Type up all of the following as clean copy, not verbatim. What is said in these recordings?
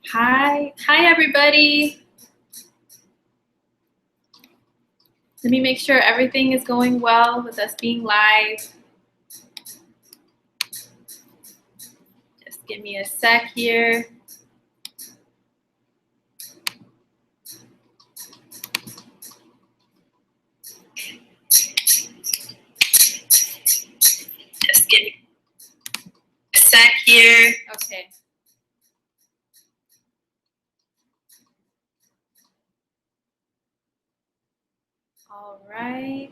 Hi everybody. Let me make sure everything is going well with us being live. Just give me a sec here. Just give me a sec here. Okay. All right.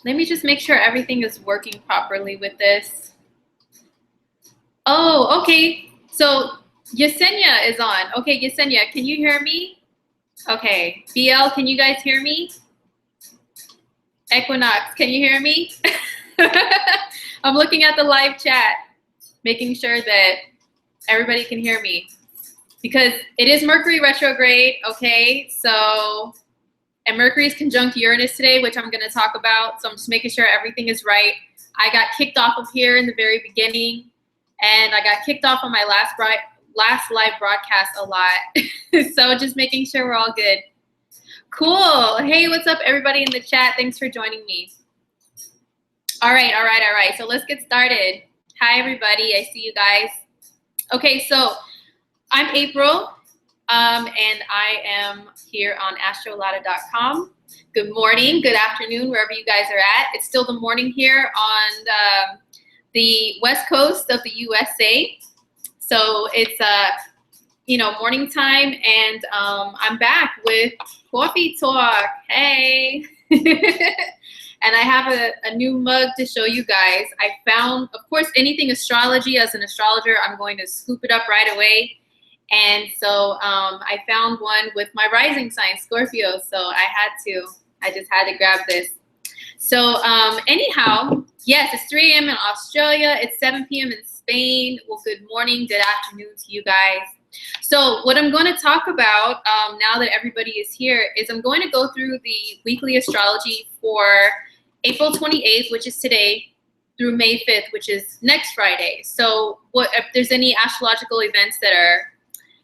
Let me just make sure everything is working properly with this. Oh, okay. So Yesenia is on. Okay, Yesenia, can you hear me? Okay. BL, can you guys hear me? Equinox, can you hear me? I'm looking at the live chat, making sure that everybody can hear me. Because it is Mercury retrograde, okay? So, and Mercury is conjunct Uranus today, which I'm going to talk about. So I'm just making sure everything is right. I got kicked off of here in the very beginning, and I got kicked off on my last live broadcast a lot. So just making sure we're all good. Cool. Hey, what's up, everybody in the chat? Thanks for joining me. All right. So let's get started. Hi, everybody. I see you guys. Okay, so I'm April, and I am here on astrologer.com. Good morning, good afternoon, wherever you guys are at. It's still the morning here on the west coast of the USA. So it's morning time, and I'm back with coffee talk. Hey. And I have a new mug to show you guys. I found, of course, anything astrology. As an astrologer, I'm going to scoop it up right away. And so I found one with my rising sign, Scorpio. So I just had to grab this. So anyhow, yes, it's 3 a.m. in Australia. It's 7 p.m. in Spain. Well, good morning, good afternoon to you guys. So what I'm going to talk about now that everybody is here is I'm going to go through the weekly astrology for April 28th, which is today, through May 5th, which is next Friday. So if there's any astrological events that are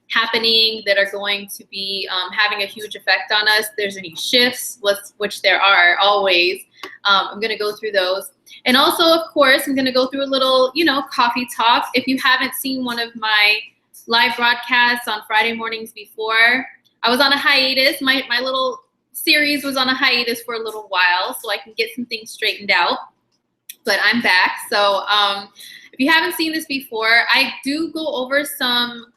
happening that are going to be having a huge effect on us, there's any shifts, which there are always, I'm going to go through those. And also, of course, I'm going to go through a little, coffee talk. If you haven't seen one of my live broadcasts on Friday mornings before, I was on a hiatus. My little series was on a hiatus for a little while, so I can get some things straightened out. But I'm back. So if you haven't seen this before, I do go over some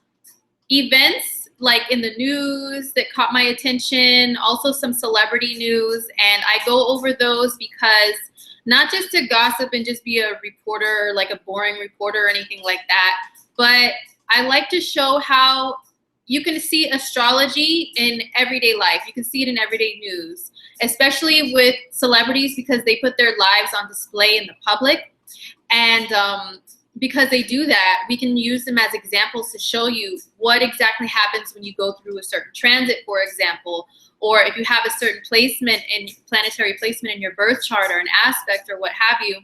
events like in the news that caught my attention, also some celebrity news, and I go over those because not just to gossip and just be a reporter, like a boring reporter or anything like that, but I like to show how you can see astrology in everyday life. You can see it in everyday news, especially with celebrities, because they put their lives on display in the public. And because they do that, we can use them as examples to show you what exactly happens when you go through a certain transit, for example, or if you have a certain placement in planetary placement in your birth chart or an aspect or what have you,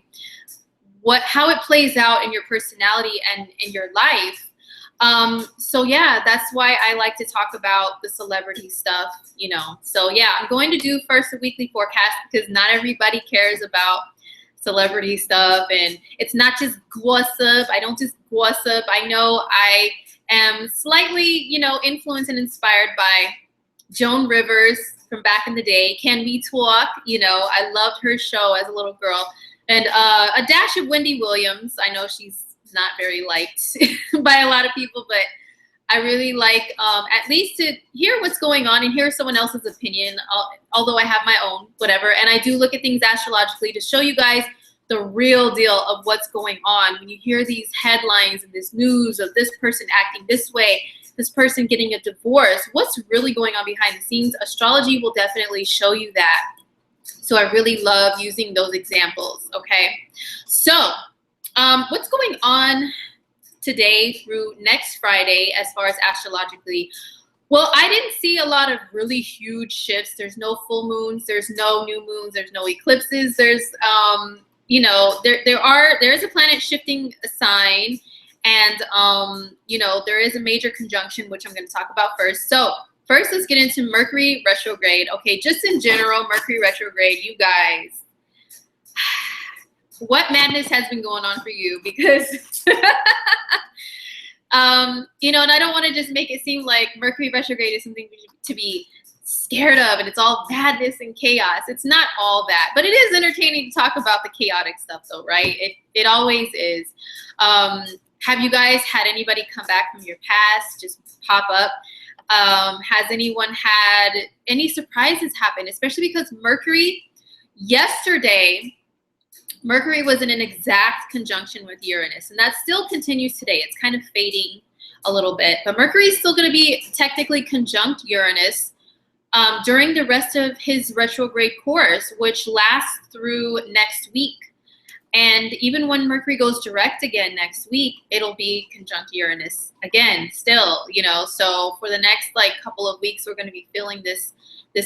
how it plays out in your personality and in your life. So yeah, that's why I like to talk about the celebrity stuff, So yeah, I'm going to do first a weekly forecast because not everybody cares about celebrity stuff, and it's not just gossip. I don't just gossip. I know I am slightly, influenced and inspired by Joan Rivers from back in the day. Can We Talk? I loved her show as a little girl, and a dash of Wendy Williams. I know she's not very liked by a lot of people, but I really like at least to hear what's going on and hear someone else's opinion, although I have my own, whatever. And I do look at things astrologically to show you guys the real deal of what's going on. When you hear these headlines and this news of this person acting this way, this person getting a divorce, what's really going on behind the scenes, astrology will definitely show you that. So I really love using those examples, okay? So what's going on today through next Friday as far as astrologically? Well, I didn't see a lot of really huge shifts. There's no full moons, there's no new moons, there's no eclipses. There's there is a planet shifting a sign, And, you know, there is a major conjunction, which I'm going to talk about first. So first, let's get into Mercury retrograde. Okay, just in general, Mercury retrograde, you guys, what madness has been going on for you? Because, you know, and I don't want to just make it seem like Mercury retrograde is something to be scared of and it's all badness and chaos. It's not all that, but it is entertaining to talk about the chaotic stuff though, right? It always is. Have you guys had anybody come back from your past just pop up? Has anyone had any surprises happen? Especially because Mercury, yesterday, Mercury was in an exact conjunction with Uranus, and that still continues today. It's kind of fading a little bit, but Mercury is still going to be technically conjunct Uranus during the rest of his retrograde course, which lasts through next week. And even when Mercury goes direct again next week, it'll be conjunct Uranus again still, you know. So for the next like couple of weeks, we're going to be feeling this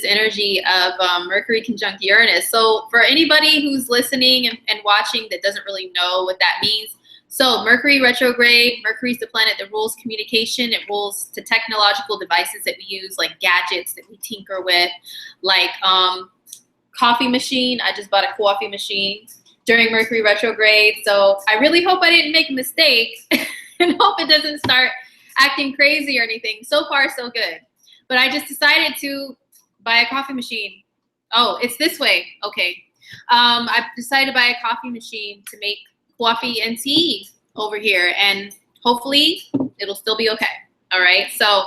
energy of Mercury conjunct Uranus. So for anybody who's listening and watching that doesn't really know what that means, so Mercury retrograde, Mercury's the planet that rules communication. It rules the technological devices that we use, like gadgets that we tinker with, like coffee machine. I just bought a coffee machine during Mercury retrograde. So I really hope I didn't make a mistake and hope it doesn't start acting crazy or anything. So far, so good. But I just decided to buy a coffee machine. Oh, it's this way. Okay. I decided to buy a coffee machine to make coffee and tea over here, and hopefully it'll still be okay. All right. So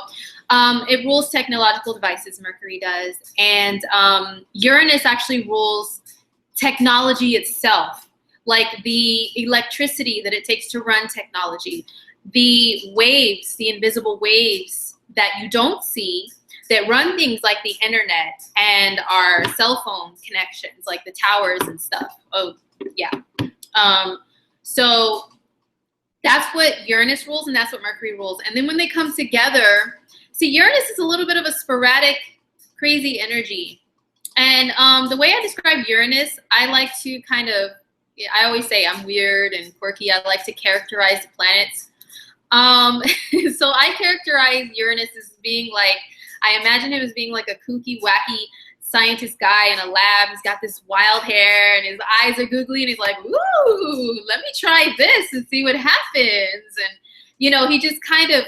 it rules technological devices, Mercury does. And Uranus actually rules technology itself, like the electricity that it takes to run technology, the waves, the invisible waves that you don't see that run things like the internet and our cell phone connections, like the towers and stuff. Oh, yeah. So that's what Uranus rules, and that's what Mercury rules. And then when they come together, see, Uranus is a little bit of a sporadic, crazy energy. And the way I describe Uranus, I like to kind of, I always say I'm weird and quirky. I like to characterize the planets. So I characterize Uranus as being like, I imagine him as being like a kooky, wacky scientist guy in a lab. He's got this wild hair and his eyes are googly and he's like, ooh, let me try this and see what happens. And, you know, he just kind of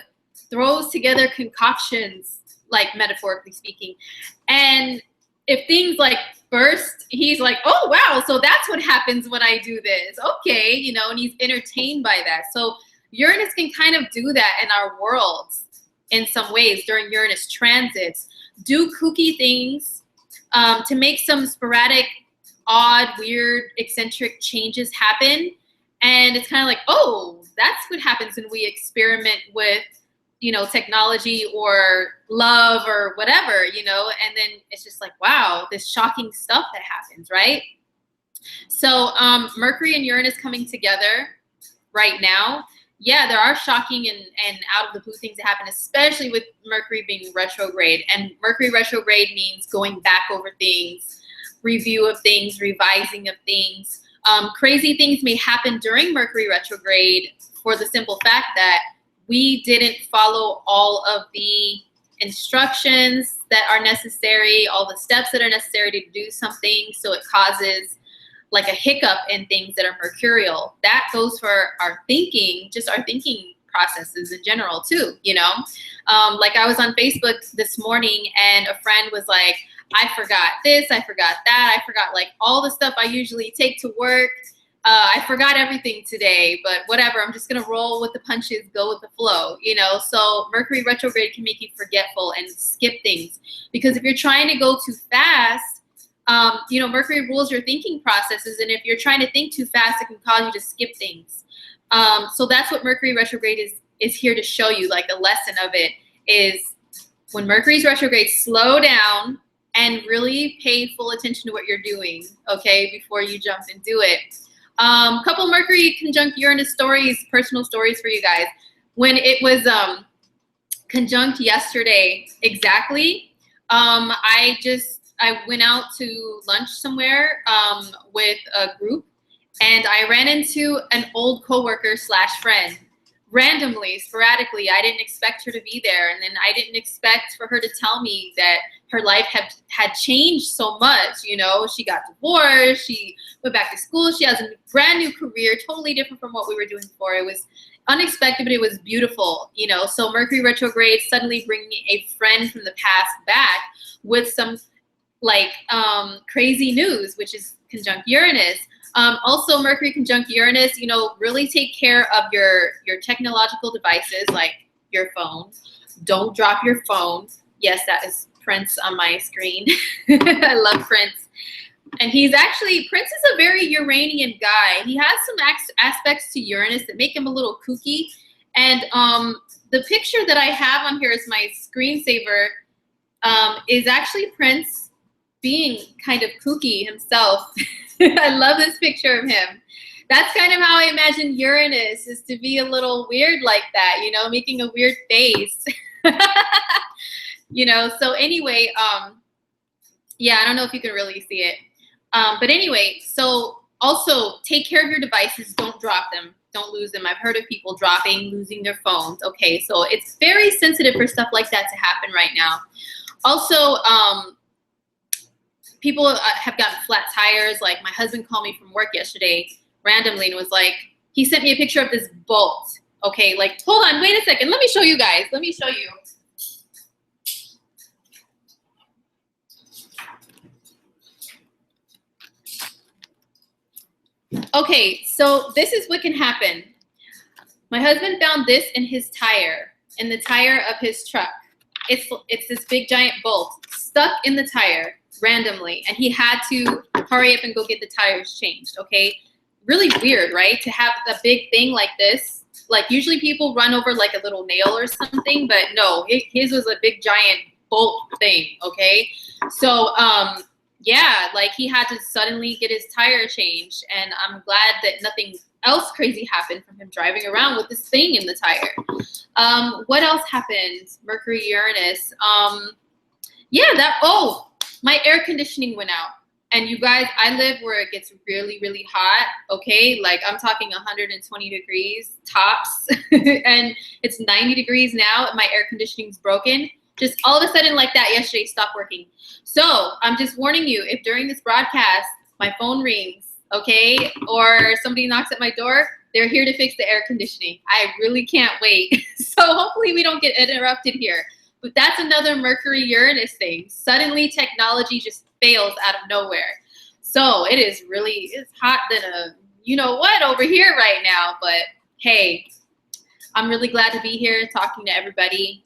throws together concoctions, like metaphorically speaking. And if things like burst, he's like, oh, wow, so that's what happens when I do this. Okay, you know, and he's entertained by that. So Uranus can kind of do that in our worlds in some ways during Uranus transits, do kooky things to make some sporadic, odd, weird, eccentric changes happen. And it's kind of like, oh, that's what happens when we experiment with, you know, technology or love or whatever, you know, and then it's just like, wow, this shocking stuff that happens, right? So Mercury and Uranus coming together right now, yeah, there are shocking and out of the blue things that happen, especially with Mercury being retrograde. And Mercury retrograde means going back over things, review of things, revising of things. Crazy things may happen during Mercury retrograde for the simple fact that we didn't follow all of the instructions that are necessary, all the steps that are necessary to do something. So it causes like a hiccup in things that are mercurial. That goes for our thinking, just our thinking processes in general too, you know? Like I was on Facebook this morning and a friend was like, I forgot this, I forgot that, I forgot like all the stuff I usually take to work. I forgot everything today, but whatever, I'm just gonna roll with the punches, go with the flow, you know? So Mercury retrograde can make you forgetful and skip things. Because if you're trying to go too fast, you know, Mercury rules your thinking processes, and if you're trying to think too fast, it can cause you to skip things. So that's what Mercury retrograde is here to show you. Like the lesson of it is when Mercury's retrograde, slow down and really pay full attention to what you're doing, okay, before you jump and do it. Couple Mercury conjunct Uranus stories, personal stories for you guys. When it was conjunct yesterday, exactly, I went out to lunch somewhere with a group, and I ran into an old coworker / friend randomly, sporadically. I didn't expect her to be there. And then I didn't expect for her to tell me that her life had changed so much. You know, she got divorced, she went back to school, she has a brand new career, totally different from what we were doing before. It was unexpected, but it was beautiful, you know. So Mercury retrograde suddenly bringing a friend from the past back with some like crazy news, which is conjunct Uranus. Also, Mercury conjunct Uranus, you know, really take care of your technological devices, like your phone. Don't drop your phone. Yes, that is Prince on my screen. I love Prince. And Prince is a very Uranian guy. He has some aspects to Uranus that make him a little kooky. And the picture that I have on here is my screensaver, is actually Prince being kind of kooky himself. I love this picture of him. That's kind of how I imagine Uranus is, to be a little weird like that, you know, making a weird face. You know, so anyway, yeah, I don't know if you can really see it. But anyway, so also take care of your devices. Don't drop them. Don't lose them. I've heard of people dropping, losing their phones. Okay, so it's very sensitive for stuff like that to happen right now. Also, people have gotten flat tires. Like my husband called me from work yesterday randomly and was like, he sent me a picture of this bolt. Okay, like, hold on, wait a second. Let me show you guys. Let me show you. Okay, so this is what can happen. My husband found this in his tire, in the tire of his truck. It's this big giant bolt stuck in the tire randomly, and he had to hurry up and go get the tires changed, okay? Really weird, right? To have a big thing like this. Like usually people run over like a little nail or something, but no, his was a big giant bolt thing, okay? So, yeah, like he had to suddenly get his tire changed, and I'm glad that nothing else crazy happened from him driving around with this thing in the tire. What else happened? Mercury, Uranus. Oh, my air conditioning went out. And you guys, I live where it gets really, really hot, okay? Like I'm talking 120 degrees tops, and it's 90 degrees now, and my air conditioning's broken. Just all of a sudden like that yesterday, stopped working. So I'm just warning you, if during this broadcast, my phone rings, okay, or somebody knocks at my door, they're here to fix the air conditioning. I really can't wait. So hopefully we don't get interrupted here. But that's another Mercury Uranus thing. Suddenly technology just fails out of nowhere. So it's hot than a you know what over here right now. But hey, I'm really glad to be here talking to everybody.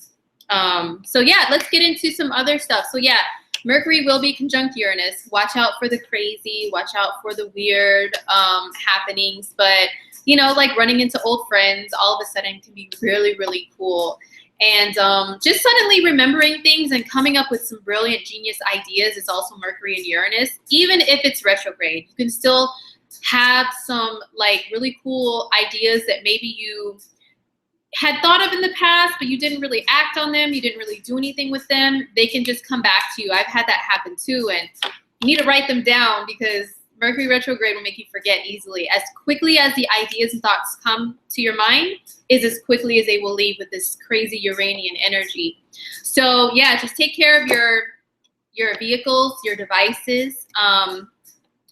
So yeah, let's get into some other stuff. So yeah, Mercury will be conjunct Uranus. Watch out for the crazy, watch out for the weird happenings. But you know, like running into old friends all of a sudden can be really, really cool. And just suddenly remembering things and coming up with some brilliant genius ideas is also Mercury and Uranus. Even if it's retrograde, you can still have some like really cool ideas that maybe you had thought of in the past, but you didn't really act on them. You didn't really do anything with them. They can just come back to you. I've had that happen too. And you need to write them down because Mercury retrograde will make you forget easily. As quickly as the ideas and thoughts come to your mind is as quickly as they will leave with this crazy Uranian energy. So yeah, just take care of your vehicles, your devices.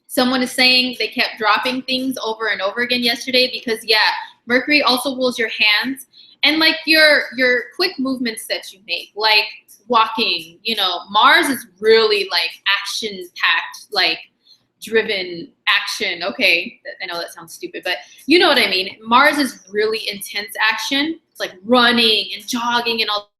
Someone is saying they kept dropping things over and over again yesterday because yeah, Mercury also rules your hands and like your quick movements that you make, like walking. You know, Mars is really like action-packed, like driven action. Okay, I know that sounds stupid, but you know what I mean. Mars is really intense action. It's like running and jogging and all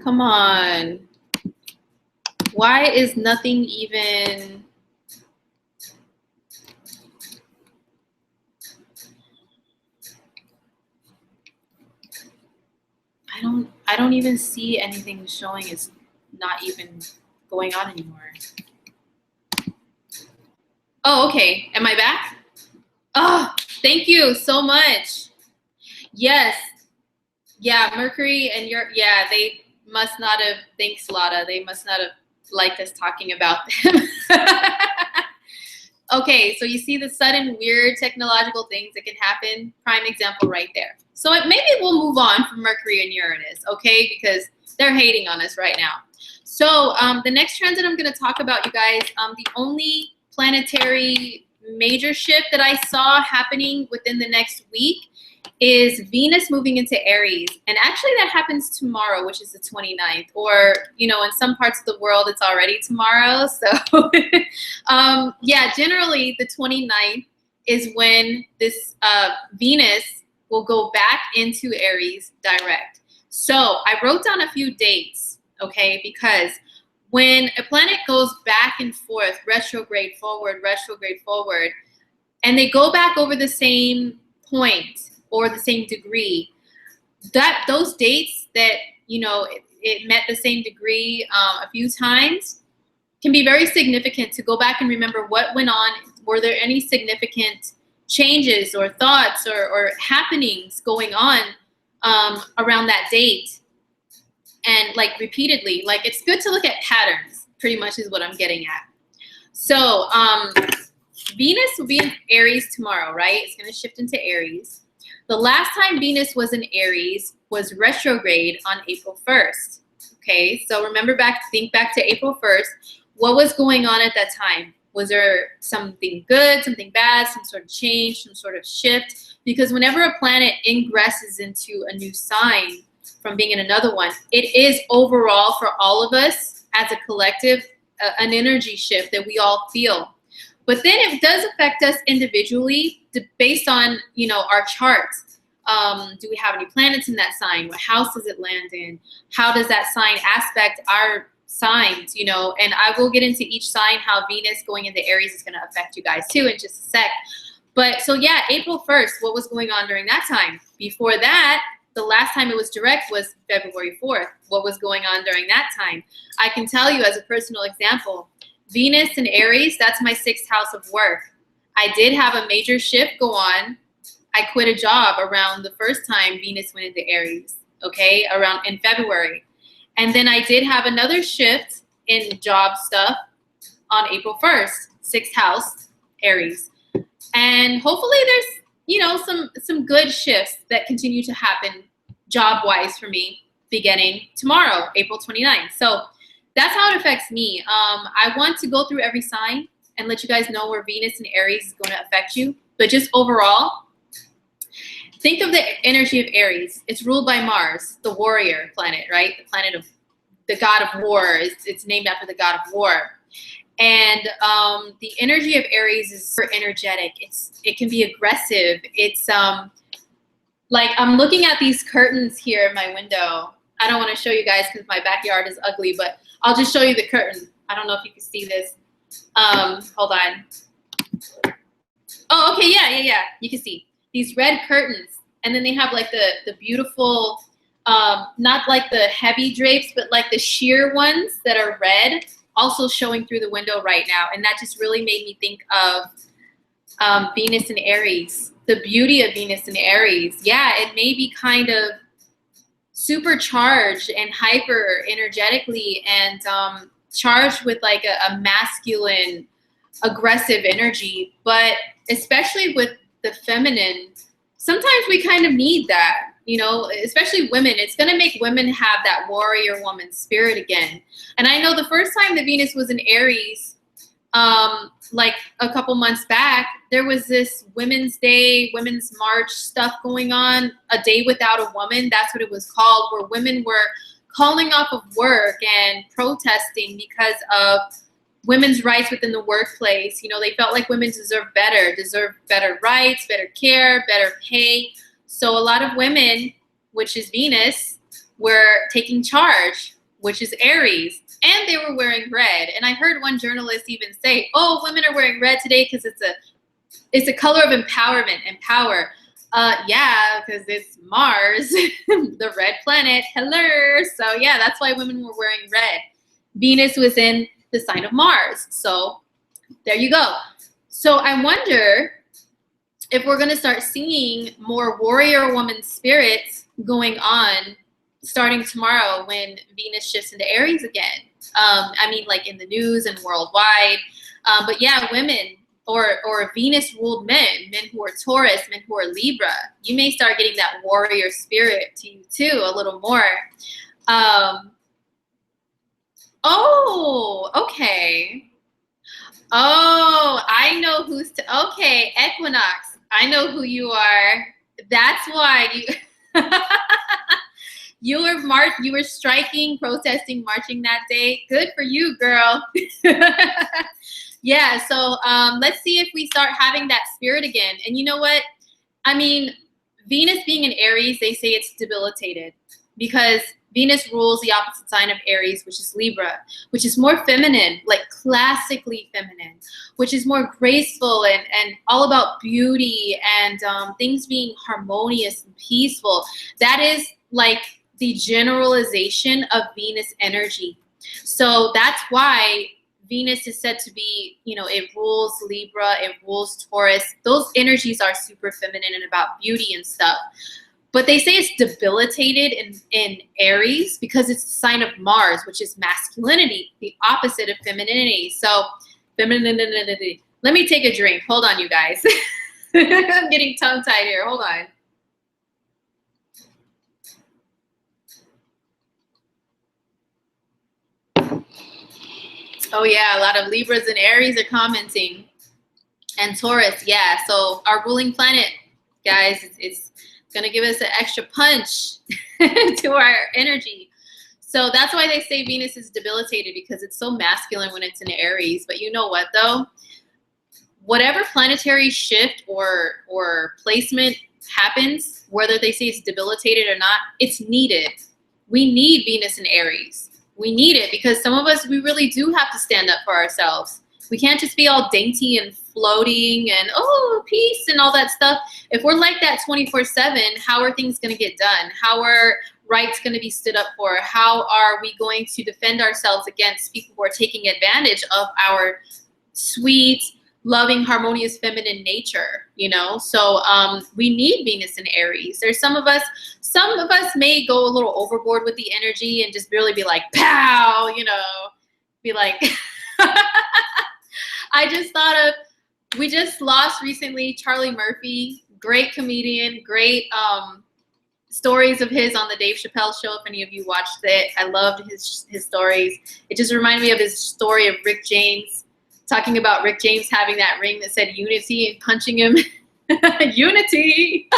Come on. Why is nothing even... I don't even see anything showing it's not even going on anymore. Oh, okay. Am I back? Oh, thank you so much. Yes. Yeah, Mercury and yeah, they must not have, thanks, Lada. They must not have liked us talking about them. Okay, so you see the sudden weird technological things that can happen? Prime example right there. So maybe we'll move on from Mercury and Uranus, okay? Because they're hating on us right now. So the next transit I'm going to talk about, you guys, the only planetary major shift that I saw happening within the next week is Venus moving into Aries. And actually that happens tomorrow, which is the 29th. Or, you know, in some parts of the world, it's already tomorrow. So, yeah, generally the 29th is when this Venus will go back into Aries direct. So I wrote down a few dates, okay, because when a planet goes back and forth, retrograde forward, and they go back over the same point or the same degree, that those dates that, you know, it met the same degree a few times can be very significant to go back and remember what went on. Were there any significant changes or thoughts or happenings going on around that date? And like repeatedly, like it's good to look at patterns, pretty much is what I'm getting at. So Venus will be in Aries tomorrow, right? It's going to shift into Aries. The last time Venus was in Aries was retrograde on April 1st. Okay, so remember back, think back to April 1st. What was going on at that time? Was there something good, something bad, some sort of change, some sort of shift? Because whenever a planet ingresses into a new sign from being in another one, it is overall for all of us as a collective, an energy shift that we all feel. But then it does affect us individually based on, you know, our charts. Do we have any planets in that sign? What house does it land in? How does that sign aspect our signs, you know? And I will get into each sign, how Venus going into Aries is going to affect you guys too in just a sec. But so yeah, April 1st, what was going on during that time? Before that, the last time it was direct was February 4th. What was going on during that time? I can tell you as a personal example, Venus in Aries, that's my 6th house of work. I did have a major shift go on. I quit a job around the first time Venus went into Aries, okay, around in February. And then I did have another shift in job stuff on April 1st, 6th house, Aries. And hopefully there's, you know, some good shifts that continue to happen job-wise for me beginning tomorrow, April 29th. So that's how it affects me. I want to go through every sign and let you guys know where Venus and Aries is going to affect you. But just overall, think of the energy of Aries. It's ruled by Mars, the warrior planet, right? The planet of the god of war. It's named after the god of war. And the energy of Aries is super energetic. It can be aggressive. It's like I'm looking at these curtains here in my window. I don't want to show you guys because my backyard is ugly, but I'll just show you the curtain. I don't know if you can see this. Hold on. Oh, okay, yeah. You can see these red curtains. And then they have like the beautiful, not like the heavy drapes, but like the sheer ones that are red, also showing through the window right now. And that just really made me think of Venus and Aries, the beauty of Venus and Aries. Yeah, it may be kind of supercharged and hyper energetically and charged with like a masculine, aggressive energy, but especially with the feminine, sometimes we kind of need that, you know, especially women. It's going to make women have that warrior woman spirit again. And I know the first time that Venus was in Aries, like a couple months back, there was this Women's Day, Women's March stuff going on, a day without a woman. That's what it was called, where women were calling off of work and protesting because of women's rights within the workplace. You know, they felt like women deserve better rights, better care, better pay. So a lot of women, which is Venus, were taking charge, which is Aries, and they were wearing red. And I heard one journalist even say, oh, women are wearing red today because it's a color of empowerment and power. Yeah, because it's Mars, the red planet. Hello. So yeah, that's why women were wearing red. Venus was in the sign of Mars. So there you go. So I wonder if we're going to start seeing more warrior woman spirits going on starting tomorrow when Venus shifts into Aries again. I mean, like in the news and worldwide. But yeah, women or Venus ruled men who are Taurus, men who are Libra, you may start getting that warrior spirit to you too, a little more. Oh, okay. Oh, I know who's okay, Equinox. I know who you are. That's why you you were striking, protesting, marching that day. Good for you, girl. Yeah, so let's see if we start having that spirit again. And you know what? I mean, Venus being in Aries, they say it's debilitated because Venus rules the opposite sign of Aries, which is Libra, which is more feminine, like classically feminine, which is more graceful and all about beauty and things being harmonious and peaceful. That is like the generalization of Venus energy. So that's why Venus is said to be, you know, it rules Libra, it rules Taurus. Those energies are super feminine and about beauty and stuff. But they say it's debilitated in Aries because it's a sign of Mars, which is masculinity, the opposite of femininity. So femininity. Let me take a drink. Hold on, you guys. I'm getting tongue-tied here. Hold on. Oh yeah, a lot of Libras and Aries are commenting. And Taurus, yeah. So our ruling planet, guys, it's going to give us an extra punch to our energy. So that's why they say Venus is debilitated, because it's so masculine when it's in Aries. But you know what, though? Whatever planetary shift or placement happens, whether they say it's debilitated or not, it's needed. We need Venus in Aries. We need it because some of us, we really do have to stand up for ourselves. We can't just be all dainty and floating and, oh, peace and all that stuff. If we're like that 24/7, how are things going to get done? How are rights going to be stood up for? How are we going to defend ourselves against people who are taking advantage of our sweet, loving, harmonious, feminine nature, you know? So we need Venus in Aries. There's some of us may go a little overboard with the energy and just really be like, pow, you know, be like, I just thought of, we just lost recently Charlie Murphy, great comedian, great stories of his on the Dave Chappelle show. If any of you watched it, I loved his stories. It just reminded me of his story of Rick James, talking about Rick James having that ring that said unity and punching him. Unity.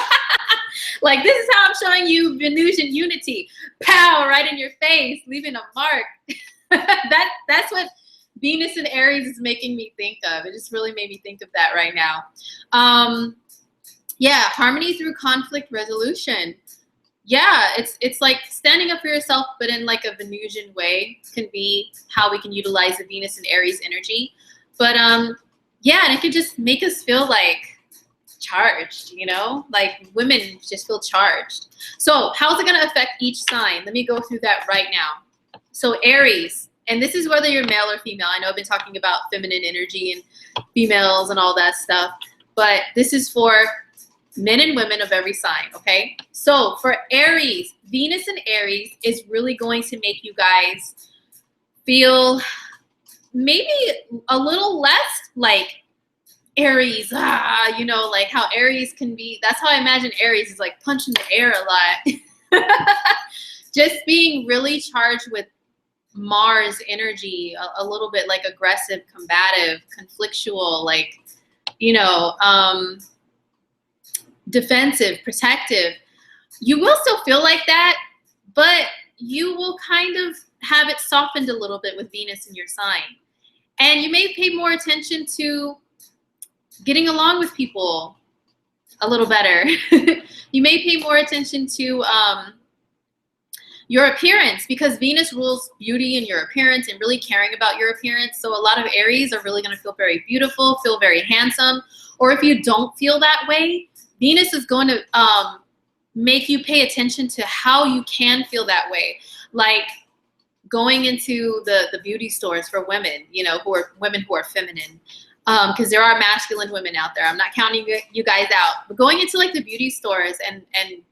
Like, this is how I'm showing you Venusian unity. Pow, right in your face, leaving a mark. That's what Venus in Aries is making me think of. It just really made me think of that right now. Yeah, harmony through conflict resolution. Yeah, it's like standing up for yourself, but in like a Venusian way can be how we can utilize the Venus and Aries energy. But yeah, and it could just make us feel like charged, you know, like women just feel charged. So how's it going to affect each sign? Let me go through that right now. So Aries, and this is whether you're male or female. I know I've been talking about feminine energy and females and all that stuff, but this is for men and women of every sign, okay? So for Aries, Venus in Aries is really going to make you guys feel maybe a little less like Aries, you know, like how Aries can be. That's how I imagine Aries is, like punching the air a lot. Just being really charged with Mars energy, a little bit like aggressive, combative, conflictual, like, you know, defensive, protective. You will still feel like that, but you will kind of have it softened a little bit with Venus in your sign. And you may pay more attention to getting along with people a little better. You may pay more attention to, your appearance, because Venus rules beauty and your appearance and really caring about your appearance. So a lot of Aries are really going to feel very beautiful, feel very handsome. Or if you don't feel that way, Venus is going to make you pay attention to how you can feel that way. Like going into the beauty stores for women, you know, women who are feminine. Because there are masculine women out there. I'm not counting you guys out, but going into like the beauty stores and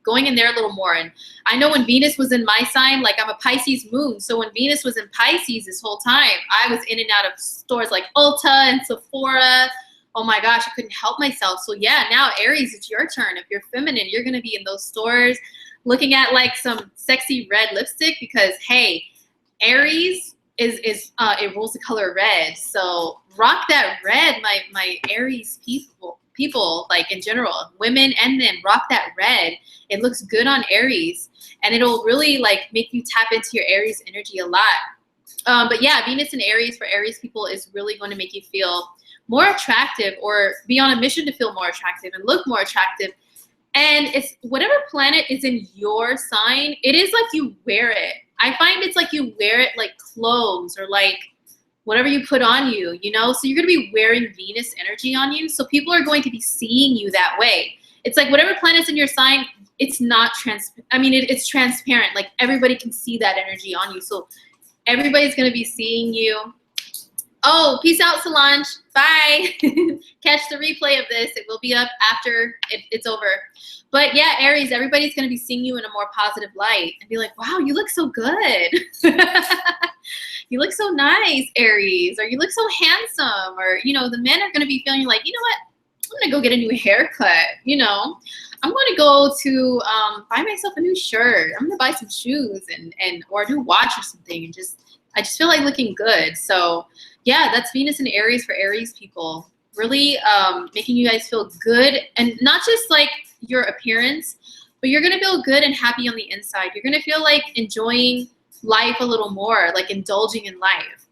going in there a little more. And I know when Venus was in my sign, like I'm a Pisces moon. So when Venus was in Pisces this whole time, I was in and out of stores like Ulta and Sephora. Oh my gosh, I couldn't help myself. So yeah, now Aries, it's your turn. If you're feminine, you're going to be in those stores looking at like some sexy red lipstick, because hey, Aries it rules the color red. So rock that red, my Aries people like in general, women and men, rock that red. It looks good on Aries, and it'll really like make you tap into your Aries energy a lot. But yeah, Venus in Aries for Aries people is really going to make you feel more attractive, or be on a mission to feel more attractive and look more attractive. And it's whatever planet is in your sign, it is like you wear it. I find it's like you wear it like clothes, or like whatever you put on you, you know? So you're going to be wearing Venus energy on you. So people are going to be seeing you that way. It's like whatever planet's in your sign, it's not it's transparent. Like everybody can see that energy on you. So everybody's going to be seeing you. Oh, peace out, Solange. Bye. Catch the replay of this. It will be up after it's over. But yeah, Aries, everybody's going to be seeing you in a more positive light and be like, wow, you look so good. You look so nice, Aries. Or you look so handsome. Or, you know, the men are going to be feeling like, you know what? I'm going to go get a new haircut. You know, I'm going to go to buy myself a new shirt. I'm going to buy some shoes or a new watch or something. And I just feel like looking good. So yeah, that's Venus in Aries for Aries people. Really making you guys feel good, and not just like your appearance, but you're going to feel good and happy on the inside. You're going to feel like enjoying life a little more, like indulging in life.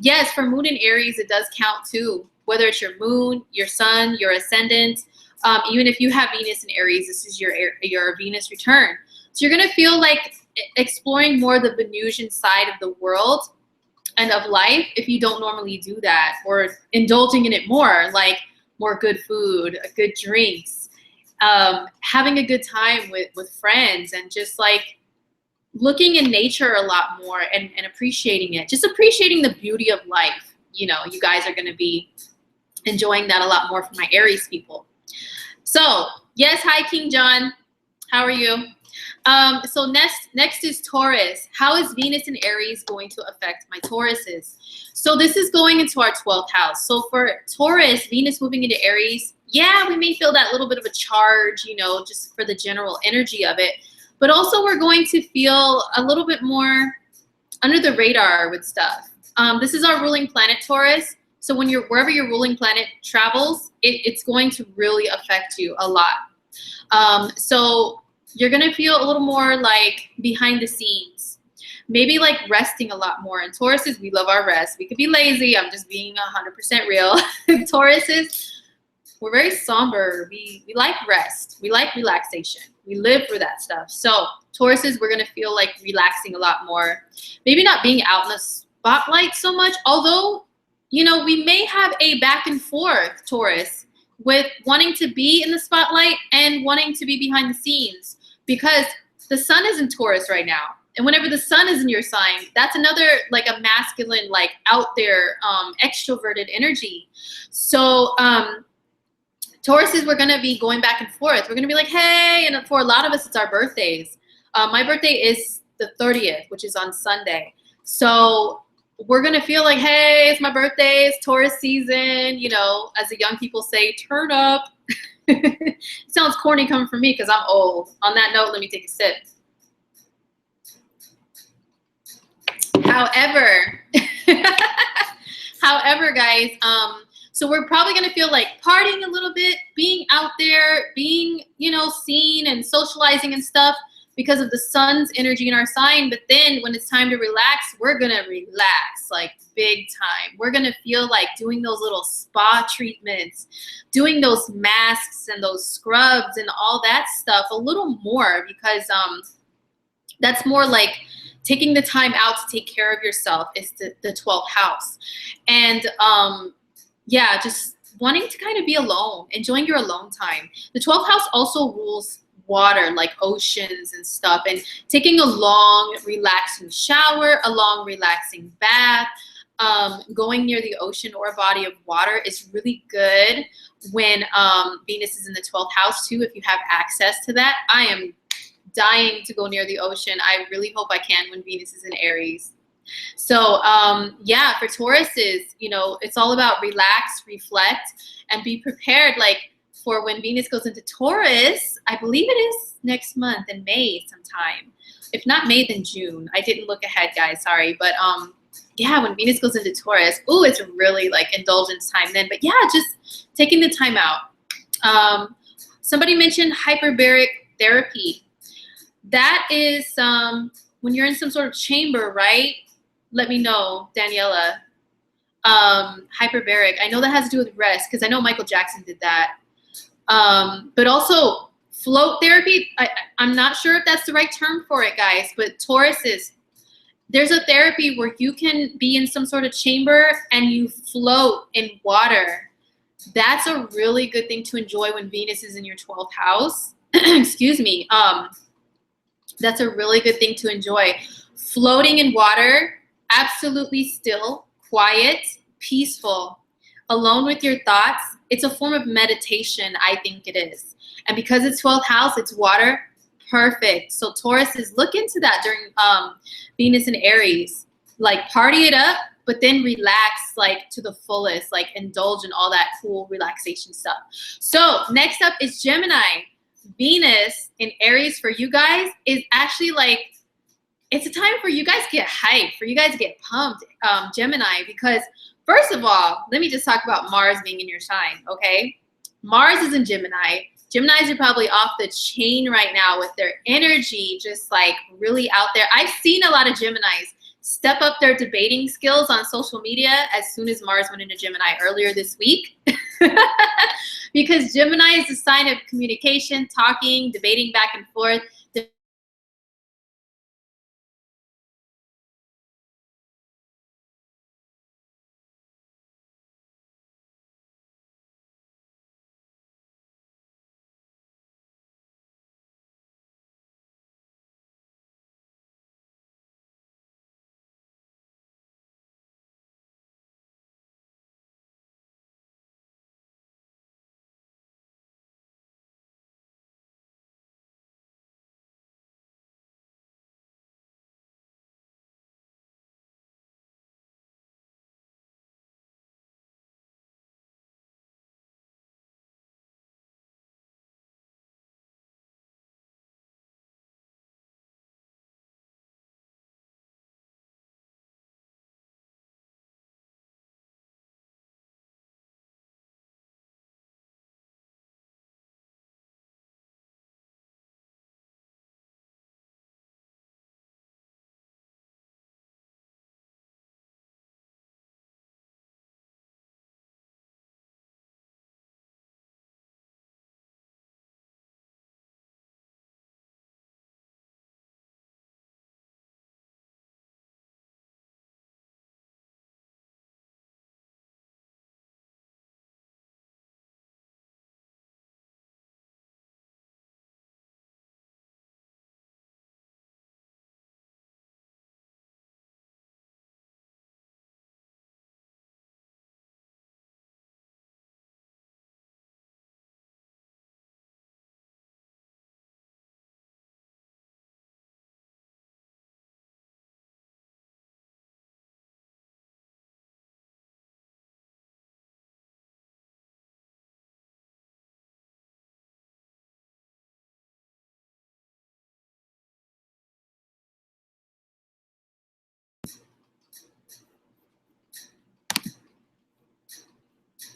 Yes, for Moon in Aries, it does count too. Whether it's your moon, your sun, your ascendant, even if you have Venus in Aries, this is your Venus return. So you're going to feel like exploring more the Venusian side of the world and of life if you don't normally do that, or indulging in it more, like more good food, good drinks, having a good time with friends, and just like looking in nature a lot more and appreciating it, just appreciating the beauty of life. You know, you guys are going to be enjoying that a lot more for my Aries people. So yes, hi King John, how are you? So next is Taurus. How is Venus in Aries going to affect my Tauruses? So this is going into our 12th house. So for Taurus, Venus moving into Aries, yeah, we may feel that little bit of a charge, you know, just for the general energy of it. But also we're going to feel a little bit more under the radar with stuff. This is our ruling planet, Taurus. So when wherever your ruling planet travels, it's going to really affect you a lot. So you're going to feel a little more like behind the scenes, maybe like resting a lot more. And Tauruses, we love our rest. We could be lazy. I'm just being 100% real. Tauruses, we're very somber. We like rest. We like relaxation. We live for that stuff. So Tauruses, we're going to feel like relaxing a lot more. Maybe not being out in the spotlight so much, although, you know, we may have a back and forth, Taurus, with wanting to be in the spotlight and wanting to be behind the scenes. Because the sun is in Taurus right now. And whenever the sun is in your sign, that's another like a masculine, like out there, extroverted energy. So Tauruses, we're going to be going back and forth. We're going to be like, hey, and for a lot of us, it's our birthdays. My birthday is the 30th, which is on Sunday. So we're going to feel like, hey, it's my birthday. It's Taurus season. You know, as the young people say, turn up. It sounds corny coming from me because I'm old. On that note, let me take a sip. However, guys, so we're probably going to feel like partying a little bit, being out there, being, you know, seen and socializing and stuff because of the sun's energy in our sign. But then when it's time to relax, we're going to relax like big time. We're going to feel like doing those little spa treatments, doing those masks and those scrubs and all that stuff a little more because That's more like taking the time out to take care of yourself is the 12th house. And yeah, just wanting to kind of be alone, enjoying your alone time. The 12th house also rules water, like oceans and stuff, and taking a long, relaxing shower, a long, relaxing bath, going near the ocean or a body of water is really good when Venus is in the 12th house too, if you have access to that. I am dying to go near the ocean. I really hope I can when Venus is in Aries. So yeah, for Tauruses, you know, it's all about relax, reflect, and be prepared. Like for when Venus goes into Taurus, I believe it is next month in May sometime. If not May, then June. I didn't look ahead, guys. Sorry, but yeah, when Venus goes into Taurus, ooh, it's really like indulgence time then. But yeah, just taking the time out. Somebody mentioned hyperbaric therapy. That is when you're in some sort of chamber, right? Let me know, Daniela. Hyperbaric. I know that has to do with rest because I know Michael Jackson did that. But also float therapy. I'm not sure if that's the right term for it, guys, but Tauruses, there's a therapy where you can be in some sort of chamber and you float in water. That's a really good thing to enjoy when Venus is in your 12th house. Excuse me. That's a really good thing to enjoy. Floating in water, absolutely still, quiet, peaceful, alone with your thoughts. It's a form of meditation, I think it is. And because it's 12th house, it's water, perfect. So Tauruses, look into that during Venus and Aries. Like party it up, but then relax like to the fullest, like indulge in all that cool relaxation stuff. So next up is Gemini. Venus in Aries for you guys is actually like, it's a time for you guys to get hyped, for you guys to get pumped, Gemini, because first of all, let me just talk about Mars being in your sign, okay? Mars is in Gemini. Geminis are probably off the chain right now with their energy just like really out there. I've seen a lot of Geminis step up their debating skills on social media as soon as Mars went into Gemini earlier this week. Because Gemini is a sign of communication, talking, debating back and forth.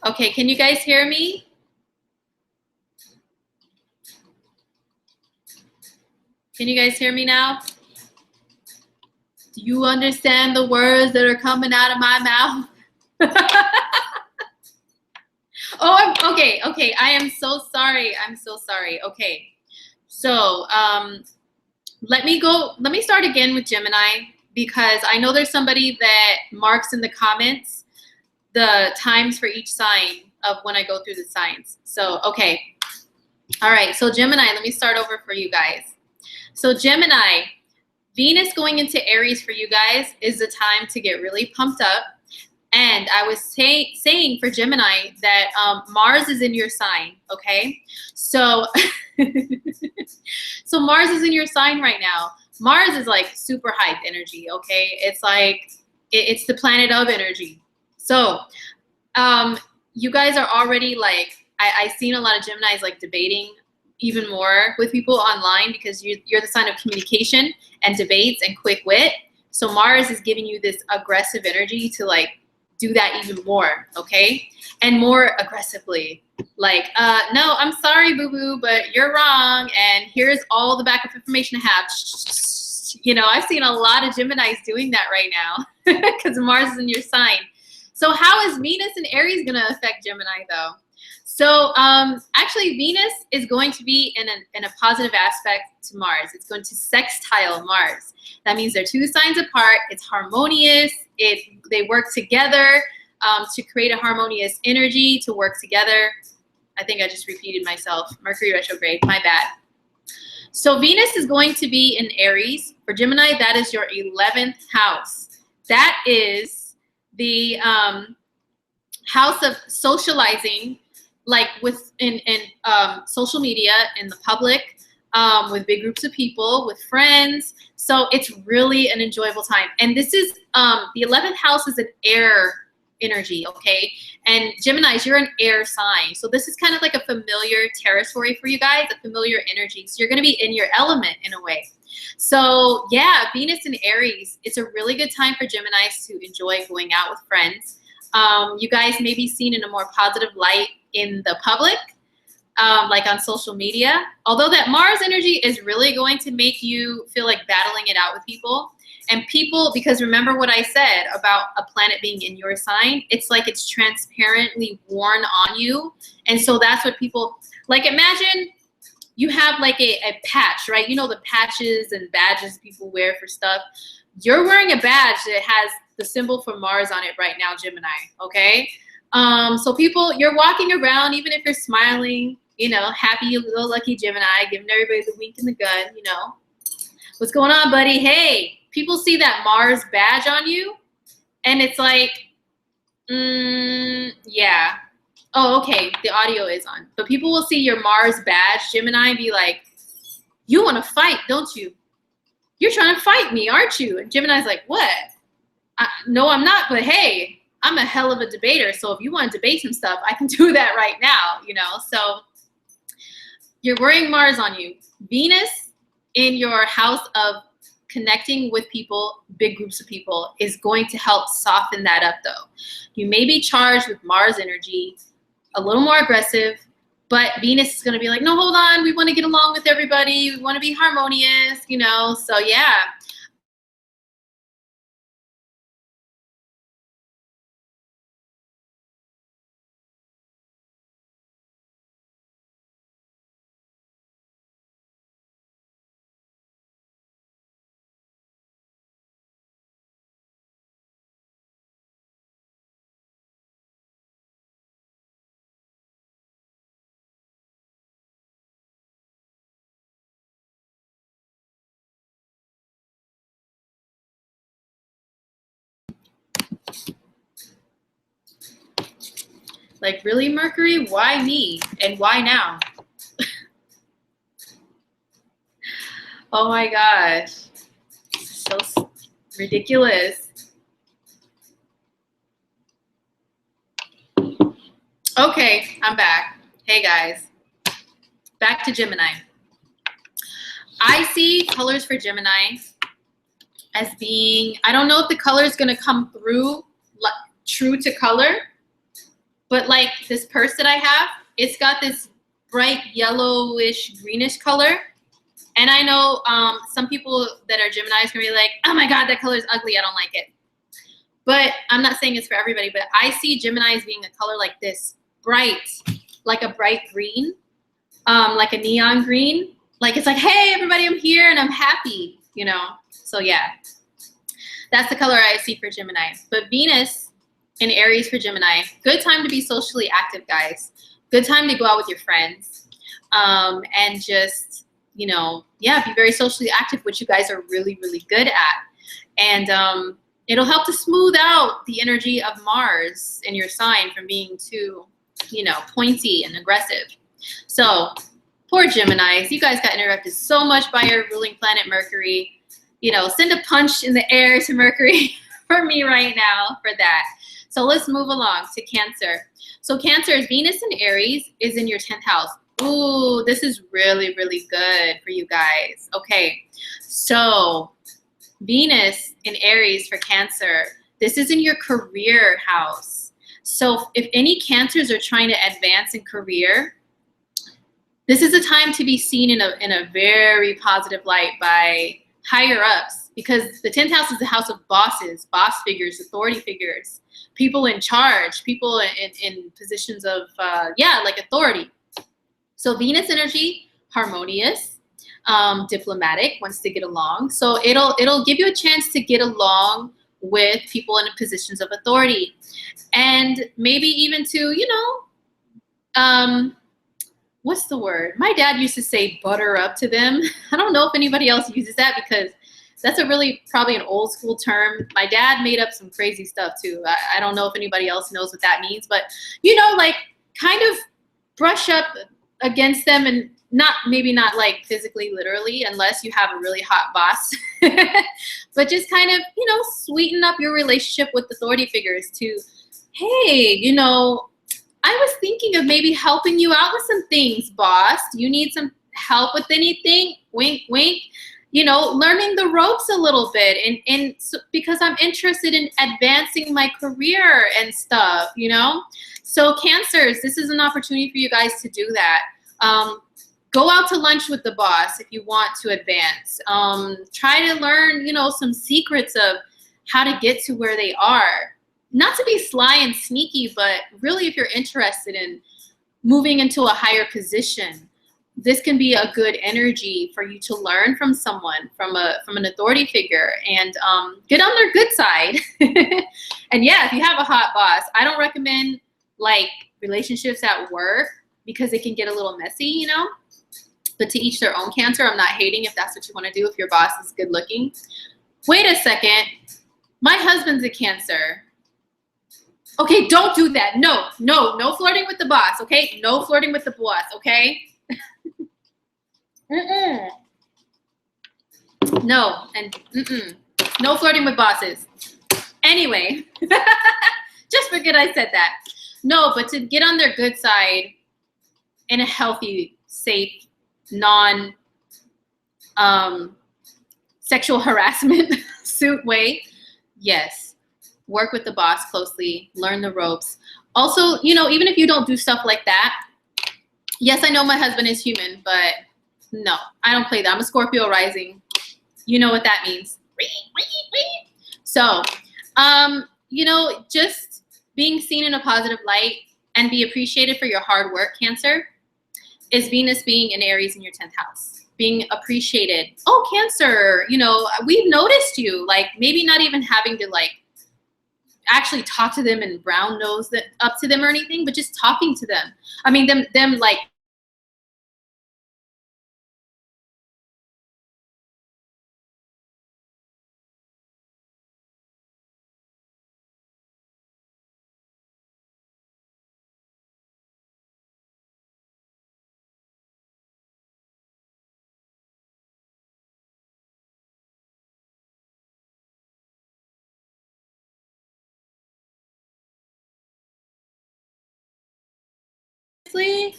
Okay, can you guys hear me? Can you guys hear me now? Do you understand the words that are coming out of my mouth? Oh, okay. I am so sorry. I'm so sorry. Okay. So, let me start again with Gemini, because I know there's somebody that marks in the comments the times for each sign of when I go through the signs. So, okay. All right. So Gemini, let me start over for you guys. So Gemini, Venus going into Aries for you guys is the time to get really pumped up. And I was saying for Gemini that Mars is in your sign, okay? So, so Mars is in your sign right now. Mars is like super hype energy, okay? It's like, it's the planet of energy. So you guys are already like, I've seen a lot of Geminis like debating even more with people online, because you're the sign of communication and debates and quick wit. So Mars is giving you this aggressive energy to like do that even more, okay? And more aggressively. Like, no, I'm sorry, boo-boo, but you're wrong, and here's all the backup information I have. You know, I've seen a lot of Geminis doing that right now because Mars is in your sign. So how is Venus and Aries gonna affect Gemini though? So actually Venus is going to be in a positive aspect to Mars. It's going to sextile Mars. That means they're two signs apart. It's harmonious. They work together to create a harmonious energy to work together. I think I just repeated myself. Mercury retrograde, my bad. So Venus is going to be in Aries. For Gemini, that is your 11th house. That is the house of socializing, like in social media, in the public, with big groups of people, with friends. So it's really an enjoyable time. And this is, the 11th house is an air energy, okay? And Geminis, you're an air sign. So this is kind of like a familiar territory for you guys, a familiar energy. So you're gonna be in your element in a way. So yeah, Venus in Aries, it's a really good time for Geminis to enjoy going out with friends. You guys may be seen in a more positive light in the public, like on social media. Although that Mars energy is really going to make you feel like battling it out with people. And people, because remember what I said about a planet being in your sign, it's like it's transparently worn on you. And so that's what people, like imagine you have like a patch, right? You know the patches and badges people wear for stuff. You're wearing a badge that has the symbol for Mars on it right now, Gemini, okay? So people, you're walking around, even if you're smiling, you know, happy little lucky Gemini, giving everybody the wink and the gun, you know. What's going on, buddy? Hey, people see that Mars badge on you, and it's like, yeah. Oh, okay, the audio is on. But people will see your Mars badge, Gemini, and be like, you want to fight, don't you? You're trying to fight me, aren't you? And Gemini's like, what? No, I'm not, but hey, I'm a hell of a debater, so if you want to debate some stuff, I can do that right now, you know? So you're wearing Mars on you. Venus in your house of connecting with people, big groups of people, is going to help soften that up though. You may be charged with Mars energy, a little more aggressive, but Venus is going to be like, no, hold on, we want to get along with everybody, we want to be harmonious, you know? So yeah. Like, really, Mercury? Why me? And why now? Oh my gosh. So ridiculous. Okay, I'm back. Hey guys. Back to Gemini. I see colors for Gemini as being, I don't know if the color is going to come through true to color, but like this purse that I have, it's got this bright yellowish greenish color. And I know some people that are Geminis can be like, oh my God, that color is ugly, I don't like it. But I'm not saying it's for everybody, but I see Gemini as being a color like this, bright, like a bright green, like a neon green. like, it's like, hey, everybody, I'm here and I'm happy, you know? So yeah, that's the color I see for Gemini. But Venus in Aries for Gemini, good time to be socially active, guys. Good time to go out with your friends, and just, you know, yeah, be very socially active, which you guys are really, really good at. And it'll help to smooth out the energy of Mars in your sign from being too, you know, pointy and aggressive. So poor Geminis, you guys got interrupted so much by your ruling planet Mercury. You know, send a punch in the air to Mercury for me right now for that. So let's move along to Cancer. So Cancer, Venus in Aries is in your 10th house. Ooh, this is really, really good for you guys. Okay, so Venus in Aries for Cancer, this is in your career house. So if any Cancers are trying to advance in career, this is a time to be seen in a very positive light by higher ups, because the 10th house is the house of bosses, boss figures, authority figures, people in charge, people in positions of, yeah, like authority. So Venus energy, harmonious, diplomatic, wants to get along. So it'll give you a chance to get along with people in positions of authority, and maybe even to, you know, what's the word? My dad used to say butter up to them. I don't know if anybody else uses that, because that's a really probably an old school term. My dad made up some crazy stuff too. I don't know if anybody else knows what that means, but, you know, like kind of brush up against them, and maybe not like physically, literally, unless you have a really hot boss, but just kind of, you know, sweeten up your relationship with authority figures to, hey, you know, I was thinking of maybe helping you out with some things, boss. Do you need some help with anything? Wink, wink. You know, learning the ropes a little bit, and so, because I'm interested in advancing my career and stuff, you know? So Cancers, this is an opportunity for you guys to do that. Go out to lunch with the boss if you want to advance. Try to learn, you know, some secrets of how to get to where they are. Not to be sly and sneaky, but really if you're interested in moving into a higher position, this can be a good energy for you to learn from someone, from an authority figure, and get on their good side. And yeah, if you have a hot boss, I don't recommend like relationships at work, because it can get a little messy, you know? But to each their own, Cancer. I'm not hating if that's what you want to do, if your boss is good looking. Wait a second. My husband's a Cancer. Okay, don't do that. No flirting with the boss, okay? No flirting with the boss, okay? No, and no flirting with bosses. Anyway, just forget I said that. No, but to get on their good side in a healthy, safe, non sexual harassment suit way, yes. Work with the boss closely, learn the ropes. Also, you know, even if you don't do stuff like that, yes, I know my husband is human, but no, I don't play that. I'm a Scorpio rising. You know what that means. So, you know, just being seen in a positive light and be appreciated for your hard work, Cancer, is Venus being in Aries in your 10th house. Being appreciated. Oh, Cancer, you know, we've noticed you. Like, maybe not even having to, like, actually talk to them and brown nose that up to them or anything, but just talking to them. I mean, them like, seriously?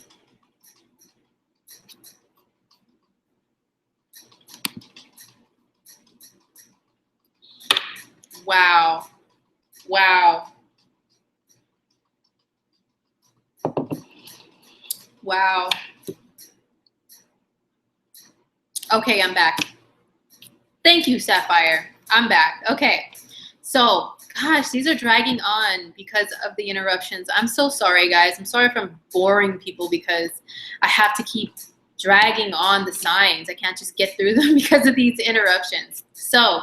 Wow. Wow. Wow. Okay, I'm back. Thank you, Sapphire. I'm back. Okay. So, gosh, these are dragging on because of the interruptions. I'm so sorry, guys. I'm sorry if I'm boring people, because I have to keep dragging on the signs. I can't just get through them because of these interruptions. So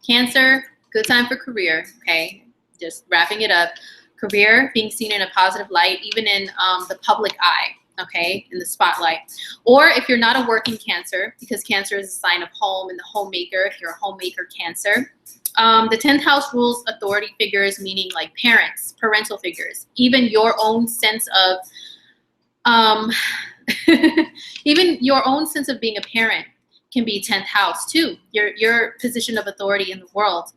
Cancer, good time for career, okay? Just wrapping it up. Career, being seen in a positive light, even in the public eye, okay, in the spotlight. Or if you're not a working Cancer, because Cancer is a sign of home and the homemaker, if you're a homemaker Cancer, the 10th house rules authority figures, meaning like parents, parental figures, even your own sense of, even your own sense of being a parent can be 10th house too, your position of authority in the world.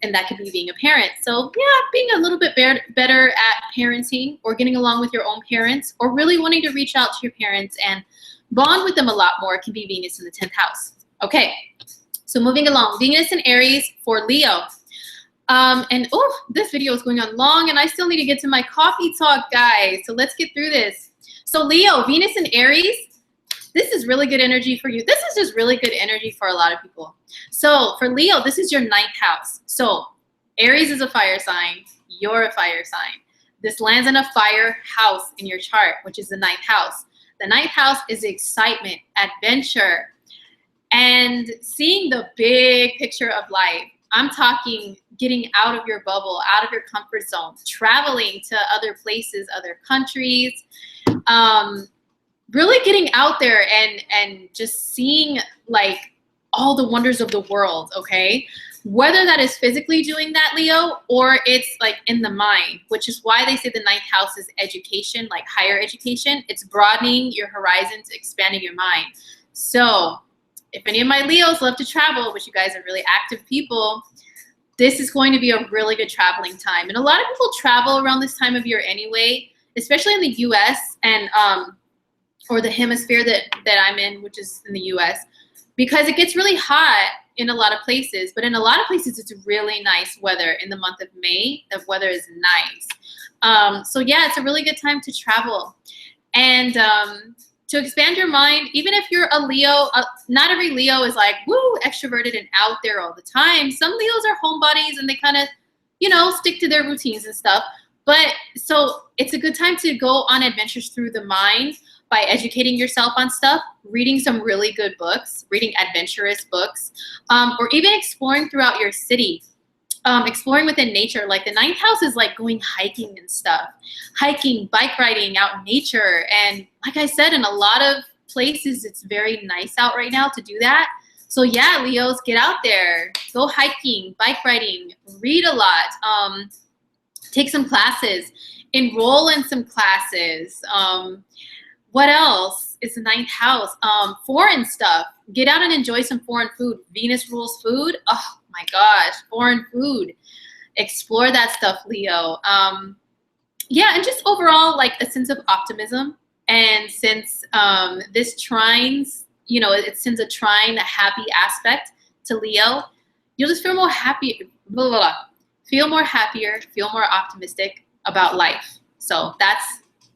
And that could be being a parent. So yeah, being a little bit better at parenting or getting along with your own parents or really wanting to reach out to your parents and bond with them a lot more can be Venus in the 10th house. Okay, so moving along, Venus in Aries for Leo. And oh, this video is going on long and I still need to get to my coffee talk, guys. So let's get through this. So Leo, Venus in Aries, this is really good energy for you. This is just really good energy for a lot of people. So for Leo, this is your 9th house. So Aries is a fire sign. You're a fire sign. This lands in a fire house in your chart, which is the 9th house. The 9th house is excitement, adventure, and seeing the big picture of life. I'm talking getting out of your bubble, out of your comfort zone, traveling to other places, other countries, really getting out there and just seeing like all the wonders of the world, okay? Whether that is physically doing that, Leo, or it's like in the mind, which is why they say the 9th house is education, like higher education. It's broadening your horizons, expanding your mind. So if any of my Leos love to travel, which you guys are really active people, this is going to be a really good traveling time. And a lot of people travel around this time of year anyway, especially in the US and or the hemisphere that I'm in, which is in the US, because it gets really hot in a lot of places, but in a lot of places it's really nice weather. In the month of May, the weather is nice. So yeah, it's a really good time to travel and to expand your mind. Even if you're a Leo, not every Leo is like, woo, extroverted and out there all the time. Some Leos are homebodies and they kind of, you know, stick to their routines and stuff. But so it's a good time to go on adventures through the mind by educating yourself on stuff, reading some really good books, reading adventurous books, or even exploring throughout your city, exploring within nature. Like the 9th house is like going hiking and stuff, hiking, bike riding out in nature. And like I said, in a lot of places, it's very nice out right now to do that. So yeah, Leos, get out there, go hiking, bike riding, read a lot, take some classes, enroll in some classes. What else is the 9th house? Foreign stuff. Get out and enjoy some foreign food. Venus rules food. Oh my gosh, foreign food. Explore that stuff, Leo. Yeah, and just overall like a sense of optimism. And since this trines, you know, it sends a trine, a happy aspect to Leo, you'll just feel more happy, blah, blah, blah. Feel more happier, feel more optimistic about life. So that's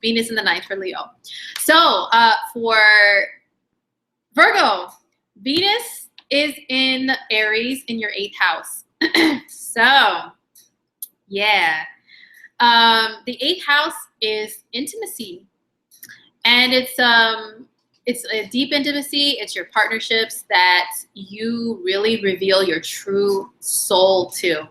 Venus in the 9th for Leo. So for Virgo, Venus is in Aries in your 8th house. So yeah, the 8th house is intimacy, and it's a deep intimacy. It's your partnerships that you really reveal your true soul to.